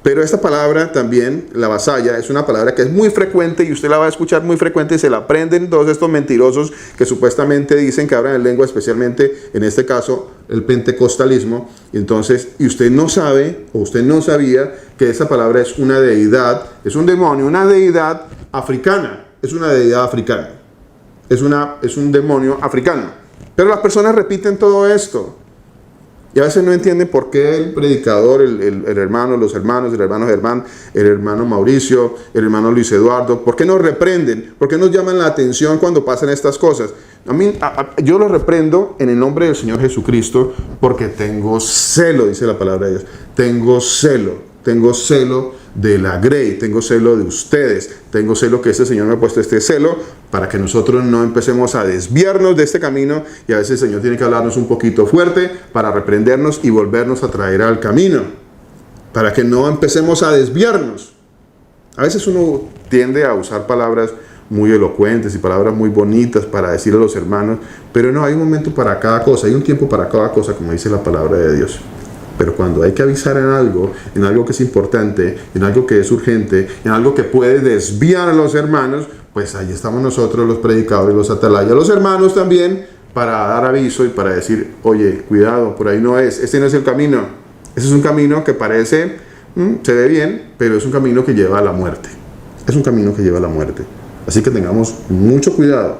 Pero esta palabra también, la vasalla, es una palabra que es muy frecuente y usted la va a escuchar muy frecuente y se la aprenden todos estos mentirosos que supuestamente dicen que hablan en lengua, especialmente en este caso el pentecostalismo. Entonces, y usted no sabe o usted no sabía que esa palabra es una deidad, es un demonio, una deidad africana, es una deidad africana, es un demonio africano. Pero las personas repiten todo esto. Y a veces no entienden por qué el predicador, el hermano, los hermanos, el hermano Germán, el hermano Mauricio, el hermano Luis Eduardo, ¿por qué nos reprenden? ¿Por qué nos llaman la atención cuando pasan estas cosas? Yo los reprendo en el nombre del Señor Jesucristo porque tengo celo, dice la palabra de Dios. Tengo celo de la Grey, tengo celo de ustedes, tengo celo que este Señor me ha puesto este celo para que nosotros no empecemos a desviarnos de este camino, y a veces el Señor tiene que hablarnos un poquito fuerte para reprendernos y volvernos a traer al camino, para que no empecemos a desviarnos. A veces uno tiende a usar palabras muy elocuentes y palabras muy bonitas para decirle a los hermanos, pero no, hay un momento para cada cosa, hay un tiempo para cada cosa, como dice la palabra de Dios. Pero cuando hay que avisar en algo que es importante, en algo que es urgente, en algo que puede desviar a los hermanos, pues ahí estamos nosotros, los predicadores, los atalayas, los hermanos también, para dar aviso y para decir, oye, cuidado, por ahí no es, este no es el camino. Ese es un camino que parece, se ve bien, pero es un camino que lleva a la muerte. Es un camino que lleva a la muerte. Así que tengamos mucho cuidado,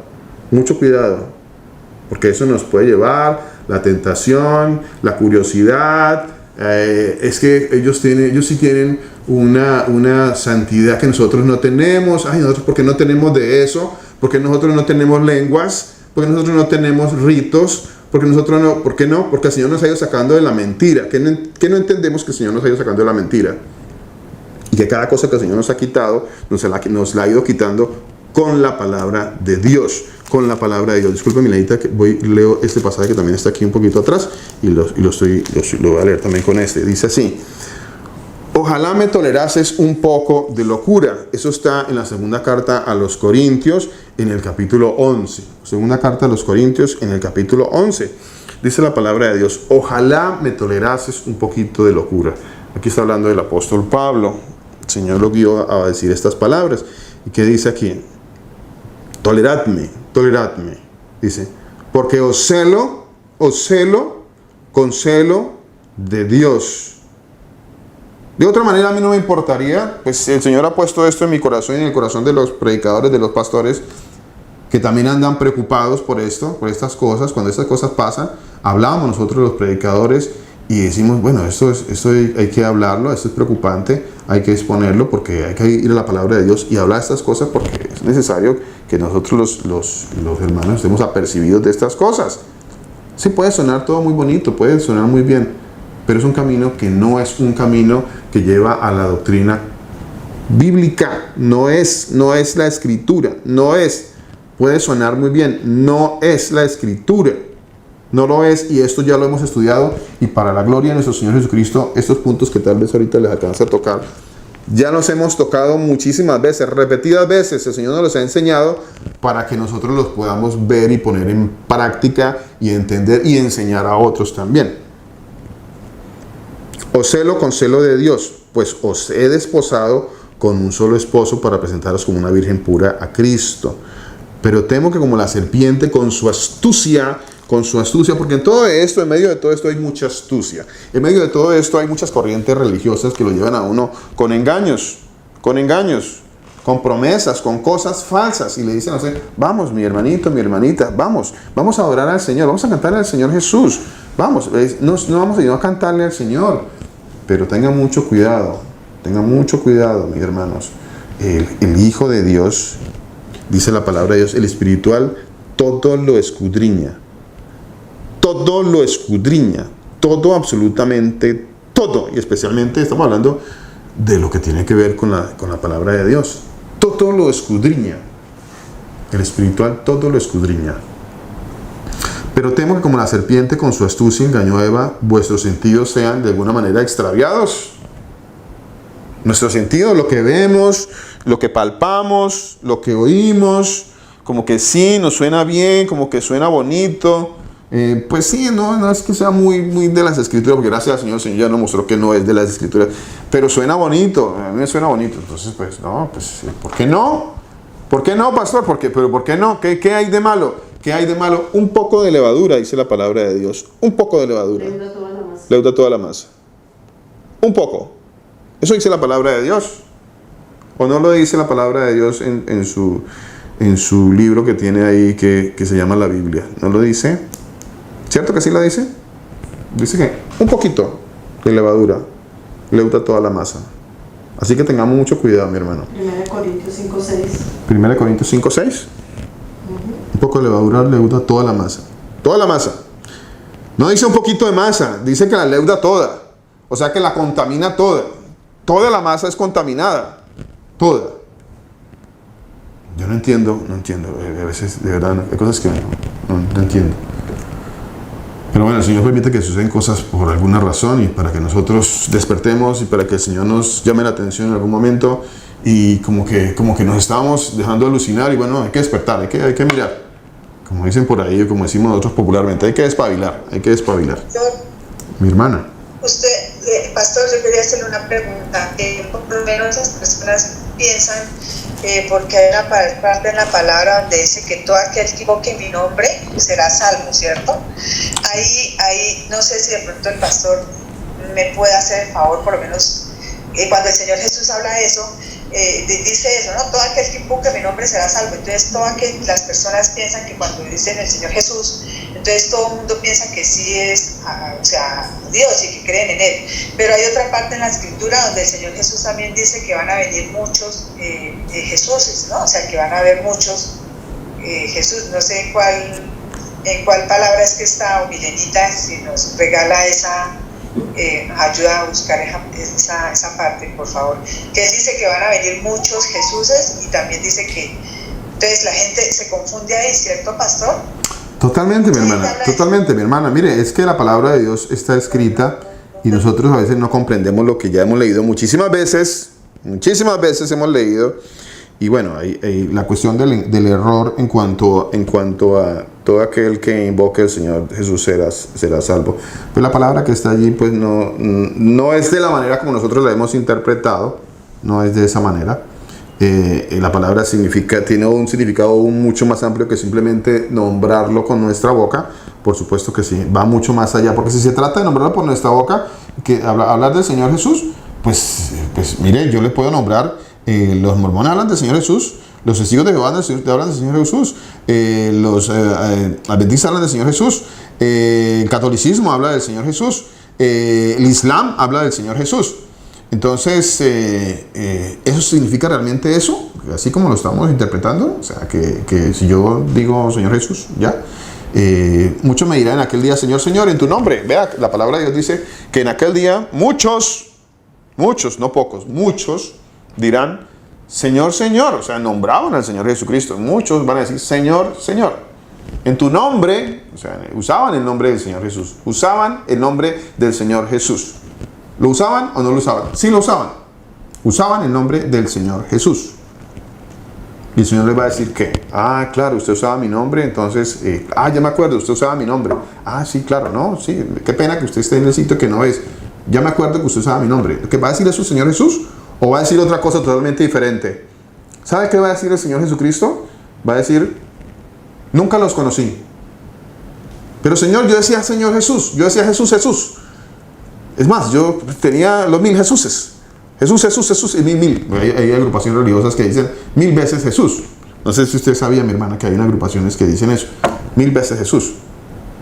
porque eso nos puede llevar la tentación, la curiosidad. Es que ellos sí tienen una santidad que nosotros no tenemos. Ay, nosotros, ¿por qué no tenemos de eso? ¿Por qué nosotros no tenemos lenguas? ¿Por qué nosotros no tenemos ritos? Porque nosotros no, ¿por qué no? Porque el Señor nos ha ido sacando de la mentira. ¿Qué no entendemos que el Señor nos ha ido sacando de la mentira? Y que cada cosa que el Señor nos ha quitado, nos la ha ido quitando con la palabra de Dios. Con la palabra de Dios. Disculpe, Milenita, que leo este pasaje que también está aquí un poquito atrás. Y lo voy a leer también con este. Dice así: ojalá me tolerases un poco de locura. Eso está en la segunda carta a los Corintios, en el capítulo 11. Segunda carta a los Corintios, en el capítulo 11. Dice la palabra de Dios: ojalá me tolerases un poquito de locura. Aquí está hablando del apóstol Pablo. El Señor lo guió a decir estas palabras. ¿Y qué dice aquí? Toleradme. Dice: porque os celo con celo de Dios. De otra manera a mí no me importaría, pues el Señor ha puesto esto en mi corazón y en el corazón de los predicadores, de los pastores, que también andan preocupados por esto, por estas cosas. Cuando estas cosas pasan, hablamos nosotros los predicadores y decimos, bueno, esto hay que hablarlo, esto es preocupante, hay que exponerlo, porque hay que ir a la palabra de Dios y hablar estas cosas, porque es necesario que nosotros los hermanos estemos apercibidos de estas cosas. Sí, puede sonar todo muy bonito, puede sonar muy bien, pero es un camino que no es un camino que lleva a la doctrina bíblica. No es la escritura, puede sonar muy bien, no es la escritura, no lo es, y esto ya lo hemos estudiado, y para la gloria de nuestro Señor Jesucristo, estos puntos que tal vez ahorita les alcanza a tocar, ya los hemos tocado muchísimas veces, repetidas veces. El Señor nos los ha enseñado para que nosotros los podamos ver y poner en práctica y entender y enseñar a otros también. Os celo con celo de Dios, pues os he desposado con un solo esposo para presentaros como una virgen pura a Cristo. Pero temo que como la serpiente con su astucia, porque en medio de todo esto hay mucha astucia. En medio de todo esto hay muchas corrientes religiosas que lo llevan a uno con engaños, con promesas, con cosas falsas. Y le dicen, vamos, mi hermanito, mi hermanita, vamos a adorar al Señor, vamos a cantarle al Señor Jesús. Vamos, no vamos a ir a cantarle al Señor. Pero tengan mucho cuidado, mis hermanos. El Hijo de Dios, dice la palabra de Dios, el espiritual, todo lo escudriña, todo, absolutamente todo, y especialmente estamos hablando de lo que tiene que ver con la palabra de Dios. Todo lo escudriña, el espiritual todo lo escudriña. Pero temo que como la serpiente con su astucia engañó a Eva, vuestros sentidos sean de alguna manera extraviados. Nuestros sentidos, lo que vemos, lo que palpamos, lo que oímos, como que sí, nos suena bien, como que suena bonito. Pues sí, no es que sea muy de las escrituras, porque gracias al Señor, el Señor ya nos mostró que no es de las escrituras, pero suena bonito, a mí me suena bonito. Entonces, pues no, pues ¿por qué no? ¿Por qué no, pastor? ¿Pero por qué no? ¿Qué hay de malo? ¿Qué hay de malo? Un poco de levadura, dice la palabra de Dios. Un poco de levadura. Leuda toda la masa. Un poco. Eso dice la palabra de Dios. ¿O no lo dice la palabra de Dios en su libro que tiene ahí que se llama la Biblia? ¿No lo dice? ¿Cierto que sí lo dice? Dice que un poquito de levadura leuda toda la masa. Así que tengamos mucho cuidado, mi hermano. 1 Corintios 5:6. 1 Corintios 5:6. Un poco de levadura leuda toda la masa. Toda la masa. No dice un poquito de masa, dice que la leuda toda. O sea que la contamina toda. Toda la masa es contaminada. Toda. Yo no entiendo. A veces, de verdad, hay cosas que no entiendo. Pero bueno, el Señor permite que sucedan cosas por alguna razón y para que nosotros despertemos y para que el Señor nos llame la atención en algún momento y como que nos estamos dejando alucinar y bueno, hay que despertar, hay que mirar. Como dicen por ahí, como decimos nosotros popularmente, hay que despabilar. Mi hermana. Usted, pastor, yo quería hacerle una pregunta. Por lo menos las personas piensan, porque hay una parte en la palabra donde dice que todo aquel que invoque en mi nombre será salvo, ¿cierto? Ahí no sé si de pronto el pastor me puede hacer el favor, por lo menos cuando el Señor Jesús habla de eso, dice eso, ¿no? Todo aquel que invoque mi nombre será salvo. Entonces, las personas piensan que cuando dicen el Señor Jesús, entonces todo el mundo piensa que sí es, o sea, Dios y que creen en Él. Pero hay otra parte en la Escritura donde el Señor Jesús también dice que van a venir muchos Jesuses, ¿no? O sea, que van a haber muchos Jesús. No sé en cuál palabra es que está, o Milenita, si nos regala esa... nos ayuda a buscar esa parte, por favor. Que él dice que van a venir muchos Jesuses y también dice que entonces la gente se confunde ahí, ¿cierto, pastor? Totalmente, mi hermana, totalmente, mi hermana. Mire, es que la palabra de Dios está escrita y nosotros a veces no comprendemos lo que ya hemos leído muchísimas veces hemos leído. Y bueno, la cuestión del error en cuanto a todo aquel que invoque al Señor Jesús será salvo. Pues la palabra que está allí pues no es de la manera como nosotros la hemos interpretado, no es de esa manera. La palabra tiene un significado mucho más amplio que simplemente nombrarlo con nuestra boca. Por supuesto que sí, va mucho más allá, porque si se trata de nombrarlo por nuestra boca, que hablar del Señor Jesús, pues mire, yo le puedo nombrar. Los mormones hablan del Señor Jesús, los testigos de Jehová hablan del Señor Jesús, los adventistas hablan del Señor Jesús, el catolicismo habla del Señor Jesús, el Islam habla del Señor Jesús. Entonces, ¿eso significa realmente eso? Así como lo estamos interpretando. O sea, que si yo digo Señor Jesús, ya. Muchos me dirán en aquel día, Señor, Señor, en tu nombre. Vea, la palabra de Dios dice que en aquel día muchos, no pocos, muchos dirán, Señor, Señor. O sea, nombraban al Señor Jesucristo. Muchos van a decir, Señor, Señor. En tu nombre, o sea, usaban el nombre del Señor Jesús. Usaban el nombre del Señor Jesús. ¿Lo usaban o no lo usaban? Sí lo usaban. Usaban el nombre del Señor Jesús. Y el Señor les va a decir que, claro, usted usaba mi nombre, entonces, ya me acuerdo, usted usaba mi nombre. Sí, claro, no, sí, qué pena que usted esté en el sitio que no es. Ya me acuerdo que usted usaba mi nombre. ¿Qué va a decir eso el Señor Jesús? ¿O va a decir otra cosa totalmente diferente? ¿Sabe qué va a decir el Señor Jesucristo? Va a decir, nunca los conocí. Pero Señor, yo decía Señor Jesús, yo decía Jesús, Jesús. Es más, yo tenía los 1000 Jesuses. Jesús, Jesús, Jesús y 1000. Hay agrupaciones religiosas que dicen 1000 veces Jesús. No sé si usted sabía, mi hermana, que hay unas agrupaciones que dicen eso. 1000 veces Jesús.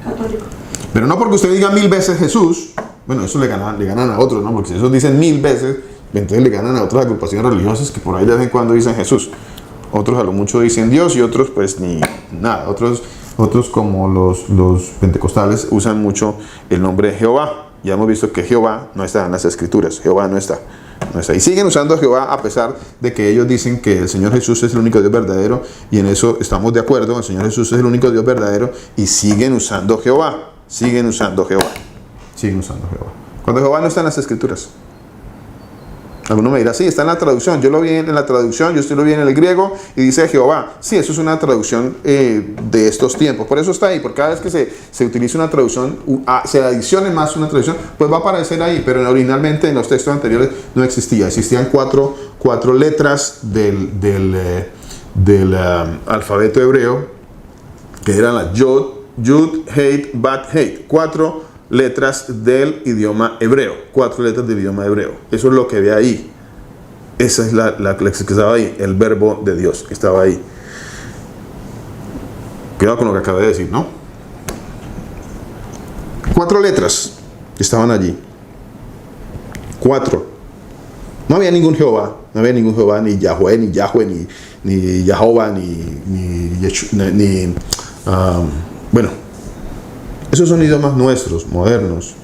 Católico. Pero no porque usted diga 1000 veces Jesús, bueno, eso le ganan a otros, ¿no? Porque si esos dicen 1000 veces, entonces le ganan a otras agrupaciones religiosas que por ahí de vez en cuando dicen Jesús. Otros a lo mucho dicen Dios y otros pues ni nada. Otros como los pentecostales usan mucho el nombre de Jehová. Ya hemos visto que Jehová no está en las Escrituras. Jehová no está. Y siguen usando a Jehová a pesar de que ellos dicen que el Señor Jesús es el único Dios verdadero. Y en eso estamos de acuerdo. El Señor Jesús es el único Dios verdadero. Y siguen usando Jehová. Siguen usando Jehová. Cuando Jehová no está en las Escrituras. Alguno me dirá, sí, está en la traducción. Yo lo vi en la traducción, yo lo vi en el griego y dice Jehová. Sí, eso es una traducción de estos tiempos. Por eso está ahí, porque cada vez que se utiliza una traducción, se adicione más una traducción, pues va a aparecer ahí. Pero originalmente en los textos anteriores no existía. Existían cuatro letras del alfabeto hebreo, que eran la Yud, Heit, Bat, Heit. 4 letras del idioma hebreo. 4 letras del idioma hebreo. Eso es lo que ve ahí. Esa es la que estaba ahí. El verbo de Dios que estaba ahí. Cuidado con lo que acabé de decir, ¿no? 4 letras que estaban allí. 4. No había ningún Jehová. No había ningún Jehová, ni Yahweh, ni Yahweh, ni Jehová, ni bueno. Esos son idiomas nuestros, modernos.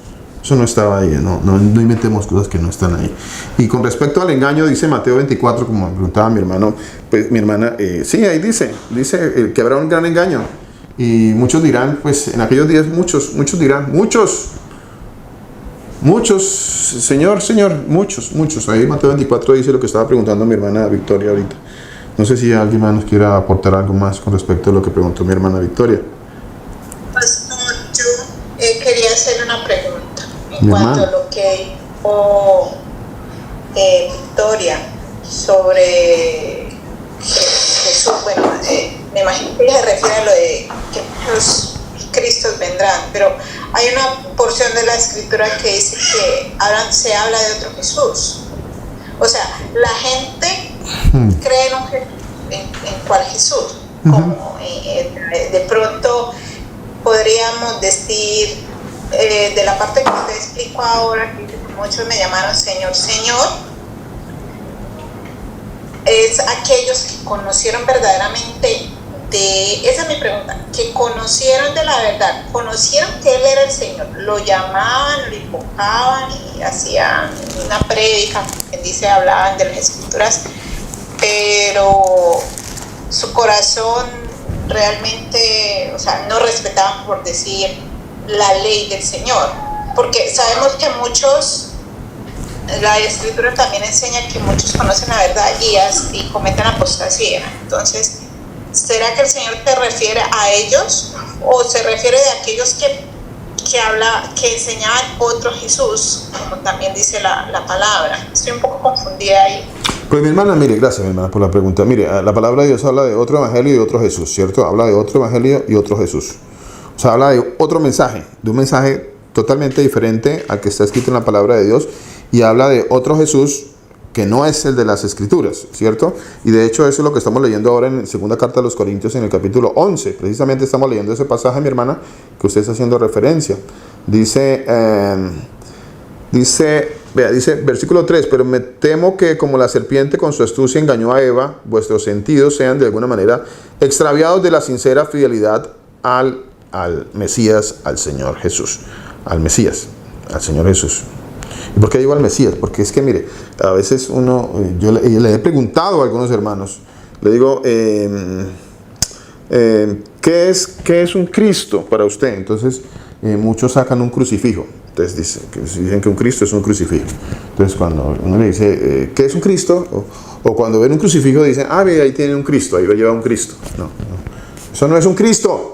Eso no estaba ahí, no inventemos cosas que no están ahí. Y con respecto al engaño, dice Mateo 24, como me preguntaba mi hermano, pues mi hermana, sí, ahí dice que habrá un gran engaño. Y muchos dirán, pues en aquellos días muchos dirán, muchos, Señor, muchos. Ahí Mateo 24 dice lo que estaba preguntando mi hermana Victoria ahorita. No sé si alguien más nos quiera aportar algo más con respecto a lo que preguntó mi hermana Victoria. Quería hacer una pregunta en cuanto a lo que dijo Victoria sobre Jesús. Bueno, me imagino que ella se refiere a lo de que muchos Cristos vendrán, pero hay una porción de la Escritura que dice que se habla de otro Jesús. O sea, la gente creen en cuál Jesús. Como de pronto podríamos decir, de la parte que usted explicó ahora, que muchos me llamaron Señor, Señor, es aquellos que conocieron verdaderamente esa es mi pregunta, que conocieron de la verdad, conocieron que Él era el Señor, lo llamaban, lo invocaban y hacían una prédica, quien dice, hablaban de las Escrituras, pero su corazón realmente, o sea, no respetaban, por decir, la ley del Señor, porque sabemos que muchos, la Escritura también enseña que muchos conocen la verdad y cometen apostasía. Entonces, ¿será que el Señor te refiere a ellos o se refiere de aquellos que enseñaban otro Jesús, como también dice la palabra? Estoy un poco confundida ahí. Pues mi hermana, mire, gracias mi hermana por la pregunta. Mire, la palabra de Dios habla de otro evangelio y otro Jesús, ¿cierto? Habla de otro evangelio y otro Jesús. O sea, habla de otro mensaje, de un mensaje totalmente diferente al que está escrito en la palabra de Dios, y habla de otro Jesús que no es el de las Escrituras, ¿cierto? Y de hecho eso es lo que estamos leyendo ahora en la segunda carta a los Corintios, en el capítulo 11. Precisamente estamos leyendo ese pasaje, mi hermana, que usted está haciendo referencia. Dice, versículo 3, pero me temo que como la serpiente con su astucia engañó a Eva, vuestros sentidos sean de alguna manera extraviados de la sincera fidelidad al Mesías, al Señor Jesús. Al Mesías, al Señor Jesús. ¿Y por qué digo al Mesías? Porque es que, mire, a veces yo le he preguntado a algunos hermanos, le digo, ¿qué es un Cristo para usted? Entonces, muchos sacan un crucifijo. Entonces dicen que un Cristo es un crucifijo. Entonces, cuando uno le dice, ¿qué es un Cristo? O cuando ven un crucifijo dicen, ve, ahí tiene un Cristo, ahí lleva un Cristo. No, eso no es un Cristo.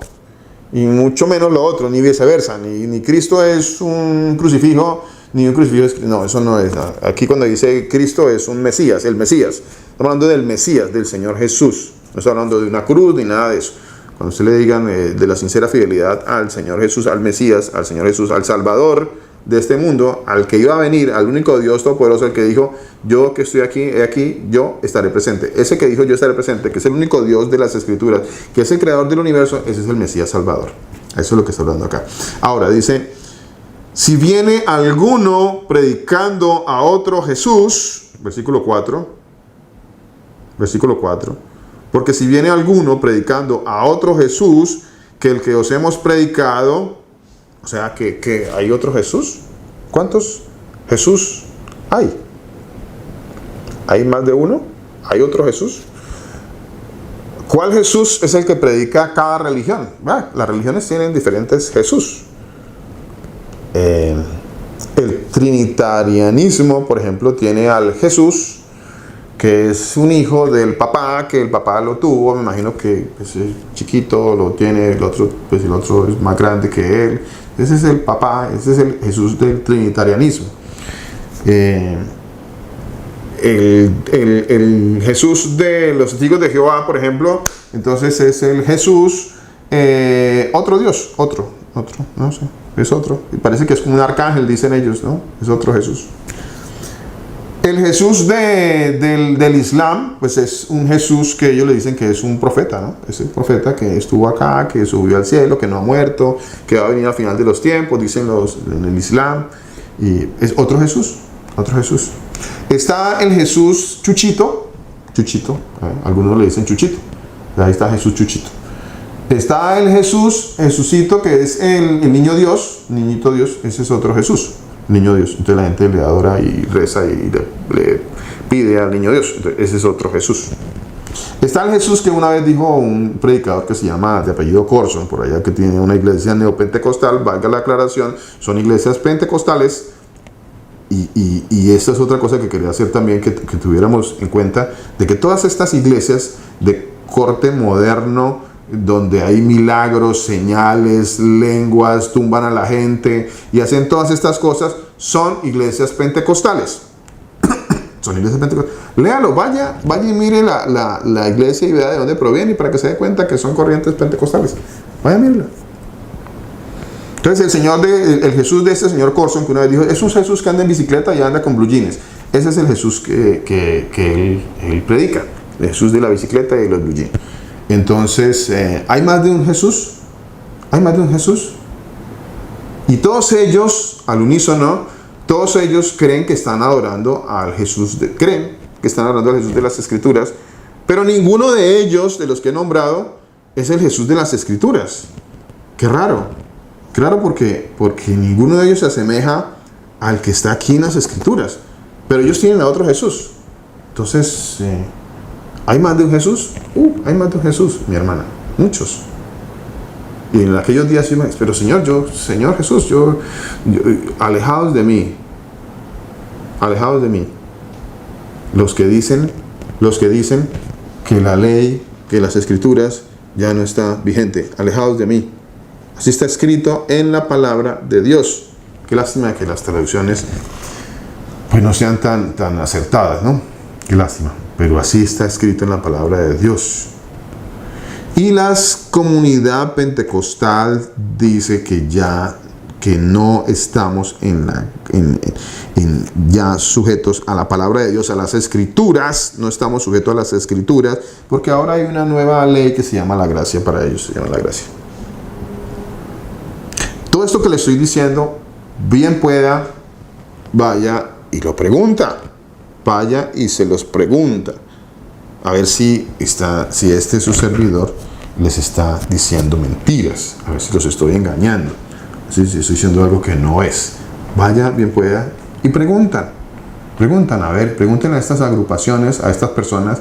Y mucho menos lo otro, ni viceversa. Ni Cristo es un crucifijo, ni un crucifijo es... No, eso no es. Aquí cuando dice Cristo es un Mesías, el Mesías. Estamos hablando del Mesías, del Señor Jesús. No está hablando de una cruz ni nada de eso. Cuando usted le digan de la sincera fidelidad al Señor Jesús, al Mesías, al Señor Jesús, al Salvador de este mundo, al que iba a venir, al único Dios todopoderoso, el que dijo, yo que estoy aquí, he aquí, yo estaré presente. Ese que dijo, yo estaré presente, que es el único Dios de las Escrituras, que es el creador del universo, ese es el Mesías Salvador. Eso es lo que está hablando acá. Ahora dice, si viene alguno predicando a otro Jesús, versículo 4, porque si viene alguno predicando a otro Jesús que el que os hemos predicado, o sea, que hay otro Jesús. ¿Cuántos Jesús hay? ¿Hay más de uno? ¿Hay otro Jesús? ¿Cuál Jesús es el que predica cada religión? Las religiones tienen diferentes Jesús. El trinitarianismo, por ejemplo, tiene al Jesús que es un hijo del papá, que el papá lo tuvo, me imagino que pues, es chiquito, lo tiene, el otro es más grande que él. Ese es el papá, ese es el Jesús del trinitarianismo. El Jesús de los testigos de Jehová, por ejemplo, entonces es el Jesús, otro Dios, otro, no sé, es otro. Y parece que es como un arcángel, dicen ellos, ¿no? Es otro Jesús. El Jesús del Islam, pues es un Jesús que ellos le dicen que es un profeta, ¿no? Es el profeta que estuvo acá, que subió al cielo, que no ha muerto, que va a venir al final de los tiempos, dicen en el Islam. Y es otro Jesús. Está el Jesús Chuchito, algunos le dicen Chuchito. Ahí está Jesús Chuchito. Está el Jesucito, que es el niño Dios, niñito Dios, ese es otro Jesús. Niño Dios, entonces la gente le adora y reza y le pide al niño Dios, entonces ese es otro Jesús. Está el Jesús que una vez dijo un predicador que se llama de apellido Corson, por allá, que tiene una iglesia neopentecostal, valga la aclaración, son iglesias pentecostales, y esta es otra cosa que quería hacer también, que tuviéramos en cuenta, de que todas estas iglesias de corte moderno, donde hay milagros, señales, lenguas, tumban a la gente y hacen todas estas cosas, son iglesias pentecostales. Son iglesias pentecostales. Léalo, vaya y mire la iglesia y vea de dónde proviene, y para que se dé cuenta que son corrientes pentecostales. Vaya a mirarla. Entonces el Jesús de este señor Corson, que una vez dijo, es un Jesús que anda en bicicleta y anda con blue jeans. Ese es el Jesús que él predica, el Jesús de la bicicleta y de los blue jeans. Entonces, ¿hay más de un Jesús? ¿Hay más de un Jesús? Y todos ellos, al unísono, todos ellos creen que están adorando al Jesús, creen que están adorando al Jesús de las Escrituras, pero ninguno de ellos, de los que he nombrado, es el Jesús de las Escrituras. Qué raro. Claro, porque ninguno de ellos se asemeja al que está aquí en las Escrituras. Pero ellos tienen a otro Jesús. Entonces, ¿hay más de un Jesús? Hay más de un Jesús, mi hermana. Muchos. Y en aquellos días, pero Señor Jesús, alejados de mí. Alejados de mí. Los que dicen que la ley, que las Escrituras ya no está vigente. Alejados de mí. Así está escrito en la palabra de Dios. Qué lástima que las traducciones pues no sean tan acertadas, ¿no? Qué lástima. Pero así está escrito en la palabra de Dios. Y la comunidad pentecostal dice que no estamos ya sujetos a la palabra de Dios, a las Escrituras. No estamos sujetos a las Escrituras, porque ahora hay una nueva ley que se llama la gracia para ellos. Se llama la gracia. Todo esto que le estoy diciendo, bien pueda, vaya y lo pregunta. Vaya y se los pregunta. A ver si este su servidor les está diciendo mentiras. A ver si los estoy engañando. Si estoy diciendo algo que no es. Vaya, bien pueda, y preguntan. Pregúntenle a estas agrupaciones, a estas personas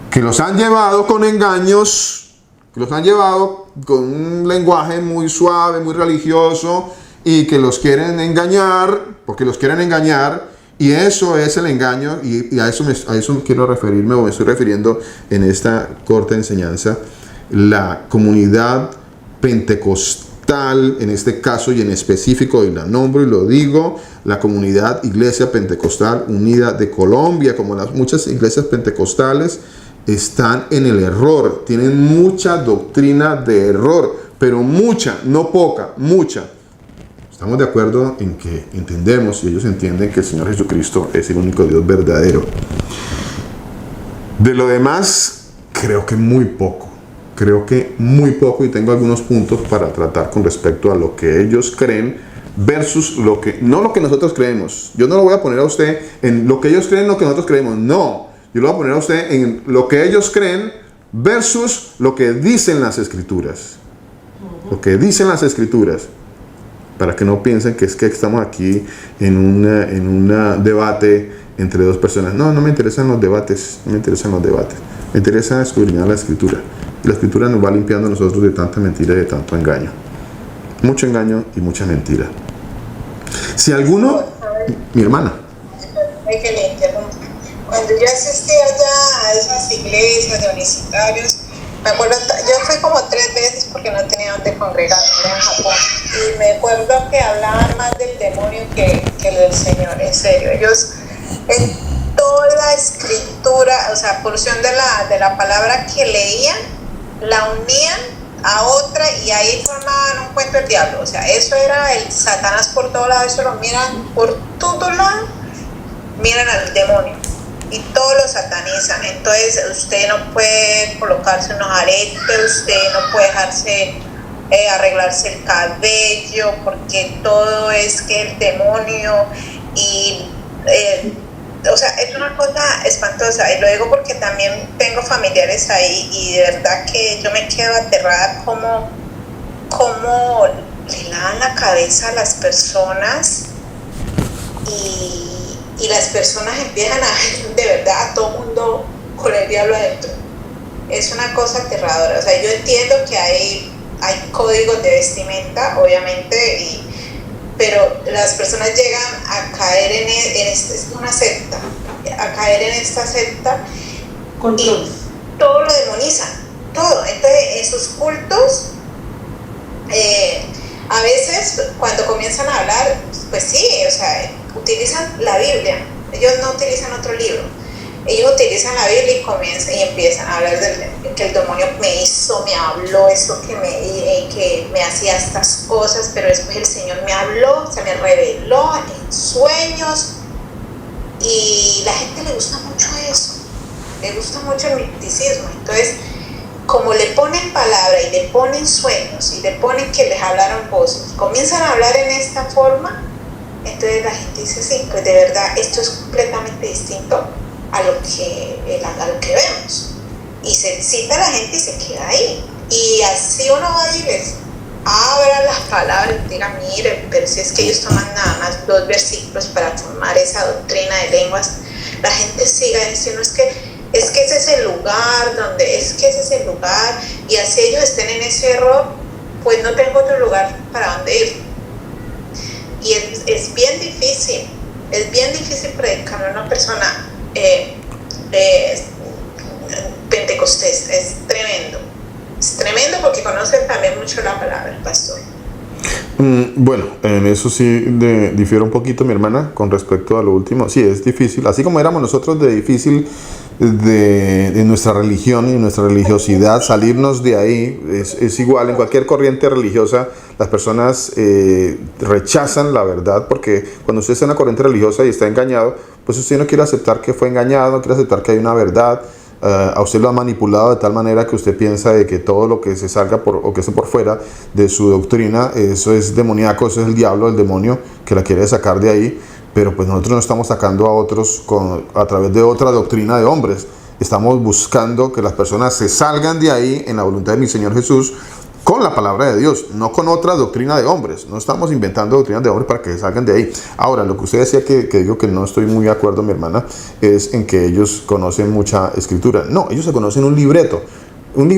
que los han llevado con engaños, que los han llevado con un lenguaje muy suave, muy religioso, y que los quieren engañar, porque los quieren engañar. Y eso es el engaño, y a eso quiero referirme, o me estoy refiriendo en esta corta enseñanza. La comunidad pentecostal, en este caso y en específico, y la nombro y lo digo, la comunidad Iglesia Pentecostal Unida de Colombia, como las muchas iglesias pentecostales, están en el error. Tienen mucha doctrina de error, pero mucha, no poca, mucha. Estamos de acuerdo en que entendemos, y ellos entienden, que el Señor Jesucristo es el único Dios verdadero. De lo demás, creo que muy poco, y tengo algunos puntos para tratar con respecto a lo que ellos creen versus no lo que nosotros creemos. Yo no lo voy a poner a usted en lo que ellos creen, lo que nosotros creemos. No, yo lo voy a poner a usted en lo que ellos creen versus lo que dicen las Escrituras. Lo que dicen las Escrituras. Para que no piensen que es que estamos aquí en un debate entre dos personas. No me interesan los debates. Me interesa escudriñar la Escritura. Y la Escritura nos va limpiando a nosotros de tanta mentira y de tanto engaño. Mucho engaño y mucha mentira. Si alguno... Mi hermana. Ay, que le interrumpa. Cuando yo asistí allá a esas iglesias de unicitarios, me acuerdo, yo fui como 3 veces porque no tenía donde congregarme en Japón, y me acuerdo que hablaban más del demonio que del Señor, en serio. Ellos en toda la escritura, o sea, porción de la palabra que leían, la unían a otra y ahí formaban un cuento del diablo. O sea, eso era el Satanás por todos lados, eso lo miran por todo lado, miran al demonio. Y todos lo satanizan. Entonces usted no puede colocarse unos aretes, usted no puede dejarse arreglarse el cabello, porque todo es que el demonio. Y o sea, es una cosa espantosa, y lo digo porque también tengo familiares ahí, y de verdad que yo me quedo aterrada cómo le lavan la cabeza a las personas, y las personas empiezan a ver de verdad a todo mundo con el diablo adentro. Es una cosa aterradora. O sea, yo entiendo que hay códigos de vestimenta, obviamente, pero las personas llegan a caer es una secta, a caer en esta secta y todo lo demonizan, todo. Entonces, en sus cultos, a veces cuando comienzan a hablar, pues sí, o sea, utilizan la Biblia. Ellos no utilizan otro libro. Ellos utilizan la Biblia y empiezan a hablar de que el demonio me habló eso, que me hacía estas cosas, pero después el Señor me habló, se me reveló en sueños. Y la gente le gusta mucho eso, le gusta mucho el misticismo. Entonces, como le ponen palabra y le ponen sueños y le ponen que les hablaron voces, comienzan a hablar en esta forma, entonces la gente dice, sí, pues de verdad esto es completamente distinto a lo que vemos. Y se excita la gente y se queda ahí. Y así uno va y les abra las palabras y diga, miren, pero si es que ellos toman nada más 2 versículos para formar esa doctrina de lenguas, la gente siga diciendo, es que ese es el lugar y así ellos estén en ese error, pues no tengo otro lugar para donde ir. Y es bien difícil predicar a una persona pentecostés, es tremendo porque conocen también mucho la palabra, el pastor. Bueno, en eso sí difiere un poquito mi hermana con respecto a lo último. Sí, es difícil, así como éramos nosotros de difícil de nuestra religión y nuestra religiosidad, salirnos de ahí es igual en cualquier corriente religiosa. Las personas rechazan la verdad, porque cuando usted está en una corriente religiosa y está engañado, pues usted no quiere aceptar que fue engañado, no quiere aceptar que hay una verdad. A usted lo ha manipulado de tal manera que usted piensa de que todo lo que se salga o que esté por fuera de su doctrina, eso es demoníaco, eso es el diablo, el demonio que la quiere sacar de ahí. Pero pues nosotros no estamos sacando a otros a través de otra doctrina de hombres. Estamos buscando que las personas se salgan de ahí en la voluntad de mi Señor Jesús, con la palabra de Dios, no con otra doctrina de hombres. No estamos inventando doctrinas de hombres para que salgan de ahí. Ahora, lo que usted decía, que digo que no estoy muy de acuerdo, mi hermana, es en que ellos conocen mucha escritura. No, ellos se conocen un libreto. En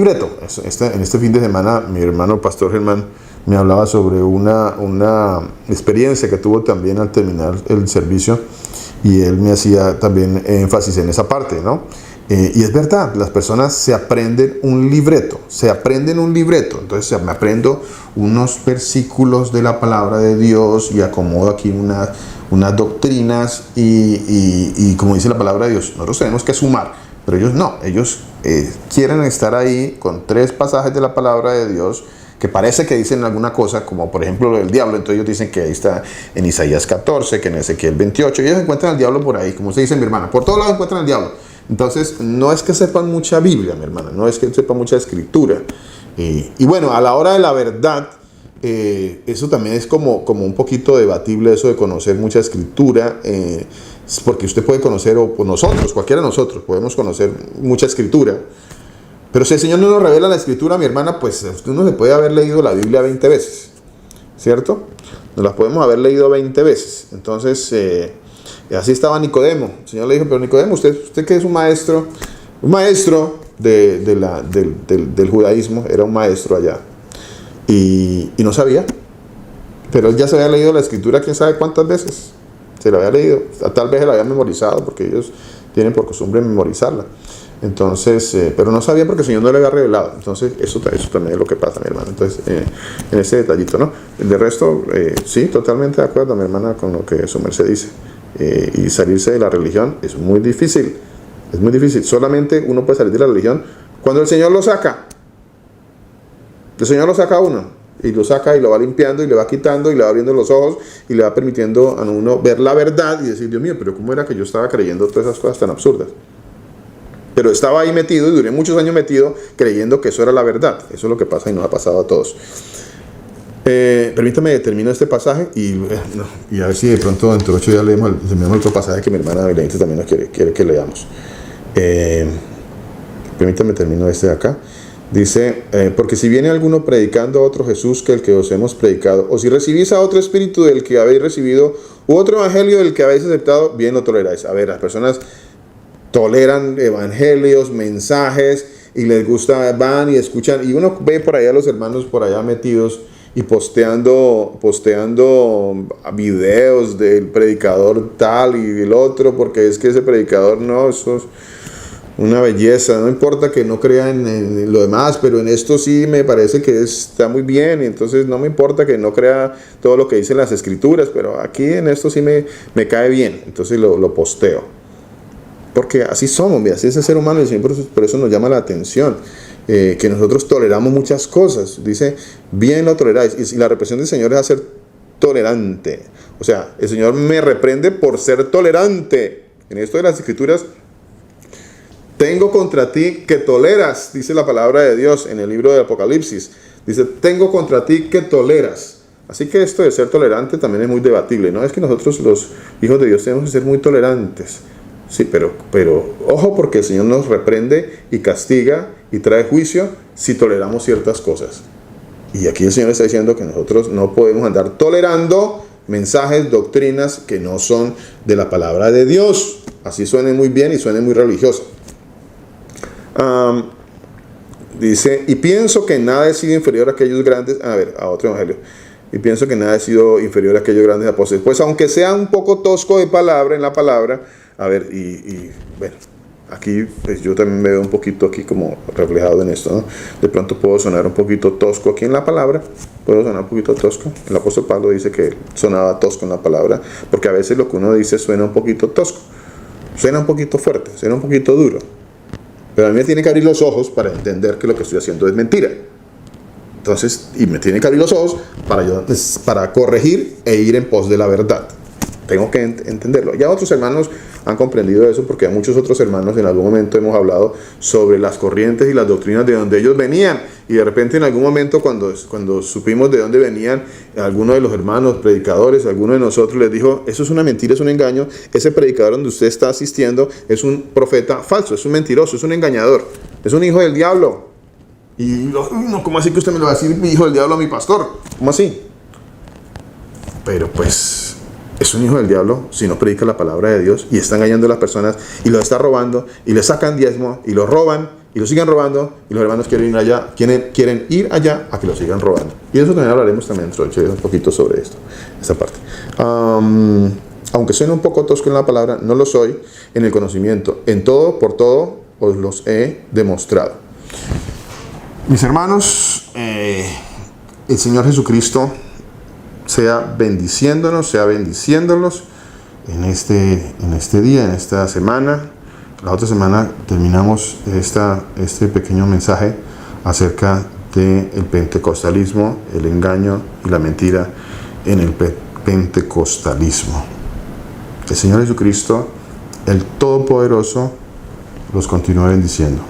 este fin de semana, mi hermano Pastor Germán me hablaba sobre una experiencia que tuvo también al terminar el servicio, y él me hacía también énfasis en esa parte, ¿no? Y es verdad, las personas se aprenden un libreto. Entonces me aprendo unos versículos de la palabra de Dios y acomodo aquí unas doctrinas y como dice la palabra de Dios, nosotros tenemos que sumar, pero ellos no, ellos quieren estar ahí con 3 pasajes de la palabra de Dios que parece que dicen alguna cosa, como por ejemplo lo del diablo. Entonces ellos dicen que ahí está en Isaías 14, que en Ezequiel 28, y ellos encuentran al diablo por ahí, como se dice mi hermana, por todos lados encuentran al diablo. Entonces no es que sepan mucha Biblia, mi hermana, no es que sepan mucha escritura. Y bueno, a la hora de la verdad, eso también es como un poquito debatible, eso de conocer mucha escritura, porque usted puede conocer, o nosotros, cualquiera de nosotros, podemos conocer mucha escritura. Pero si el Señor no nos revela la escritura, mi hermana, pues uno se puede haber leído la Biblia 20 veces, ¿cierto? Nos la podemos haber leído 20 veces. Entonces, así estaba Nicodemo. El Señor le dijo, pero Nicodemo, usted que es un maestro del judaísmo, era un maestro allá, y no sabía. Pero él ya se había leído la escritura quién sabe cuántas veces. Se la había leído, tal vez se la había memorizado, porque ellos tienen por costumbre memorizarla. Entonces, pero no sabía porque el Señor no le había revelado. Entonces, eso también es lo que pasa, mi hermana. Entonces, en ese detallito, ¿no? De resto, sí, totalmente de acuerdo, mi hermana, con lo que su merced dice. Y salirse de la religión es muy difícil. Es muy difícil. Solamente uno puede salir de la religión cuando el Señor lo saca. El Señor lo saca a uno. Y lo saca y lo va limpiando y le va quitando y le va abriendo los ojos y le va permitiendo a uno ver la verdad y decir, Dios mío, pero ¿cómo era que yo estaba creyendo todas esas cosas tan absurdas? Pero estaba ahí metido y duré muchos años metido creyendo que eso era la verdad. Eso es lo que pasa y nos ha pasado a todos. Permítame termino este pasaje y a ver si de pronto dentro de 8 días leemos otro pasaje que mi hermana Belenita también nos quiere que leamos. Permítame termino este de acá. Dice, porque si viene alguno predicando a otro Jesús que el que os hemos predicado, o si recibís a otro espíritu del que habéis recibido, u otro evangelio del que habéis aceptado, bien lo toleráis. A ver, las personas toleran evangelios, mensajes, y les gusta, van y escuchan, y uno ve por allá a los hermanos por allá metidos y posteando videos del predicador tal y el otro, porque es que ese predicador no, eso es una belleza. No importa que no crean en lo demás, pero en esto sí me parece que está muy bien, y entonces no me importa que no crea todo lo que dicen las escrituras, pero aquí en esto sí me cae bien, entonces lo posteo. Porque así somos, así es el ser humano, y el Señor por eso nos llama la atención, que nosotros toleramos muchas cosas. Dice, bien lo toleráis, y la represión del Señor es hacer tolerante. O sea, el Señor me reprende por ser tolerante, En esto de las Escrituras, tengo contra ti que toleras, dice la palabra de Dios en el libro de Apocalipsis. Dice, tengo contra ti que toleras. Así que esto de ser tolerante también es muy debatible. No es que nosotros los hijos de Dios tenemos que ser muy tolerantes. Sí, pero ojo, porque el Señor nos reprende y castiga y trae juicio si toleramos ciertas cosas. Y aquí el Señor está diciendo que nosotros no podemos andar tolerando mensajes, doctrinas que no son de la palabra de Dios. Así suene muy bien y suene muy religioso. Dice, y pienso que nada he sido inferior a aquellos grandes, a otro evangelio, y pienso que nada he sido inferior a aquellos grandes apóstoles. Pues aunque sea un poco tosco de palabra en la palabra, bueno, aquí pues yo también me veo un poquito aquí como reflejado en esto, ¿no? De pronto puedo sonar un poquito tosco aquí en la palabra, puedo sonar un poquito tosco. El apóstol Pablo dice que sonaba tosco en la palabra, porque a veces lo que uno dice suena un poquito tosco, suena un poquito fuerte, suena un poquito duro. Pero a mí me tiene que abrir los ojos para entender que lo que estoy haciendo es mentira. Entonces, y me tiene que abrir los ojos para corregir e ir en pos de la verdad. Tengo que entenderlo. Ya otros hermanos han comprendido eso, porque a muchos otros hermanos en algún momento hemos hablado sobre las corrientes y las doctrinas de donde ellos venían. Y de repente en algún momento cuando supimos de dónde venían, alguno de los hermanos predicadores, alguno de nosotros les dijo, eso es una mentira, es un engaño. Ese predicador donde usted está asistiendo es un profeta falso, es un mentiroso, es un engañador, es un hijo del diablo. Y no, ¿cómo así que usted me lo va a decir, hijo del diablo, a mi pastor? ¿Cómo así? Pero pues es un hijo del diablo si no predica la palabra de Dios y está engañando a las personas y los está robando y le sacan diezmo y los roban y lo siguen robando, y los hermanos quieren ir allá a que lo sigan robando. Y eso también hablaremos también un poquito sobre esta parte. Aunque suene un poco tosco en la palabra, no lo soy en el conocimiento. En todo, por todo, os los he demostrado. Mis hermanos, el Señor Jesucristo sea bendiciéndonos, sea bendiciéndolos en este día, en esta semana. La otra semana terminamos este pequeño mensaje acerca del pentecostalismo, el engaño y la mentira en el pentecostalismo. El Señor Jesucristo, el Todopoderoso, los continúe bendiciendo.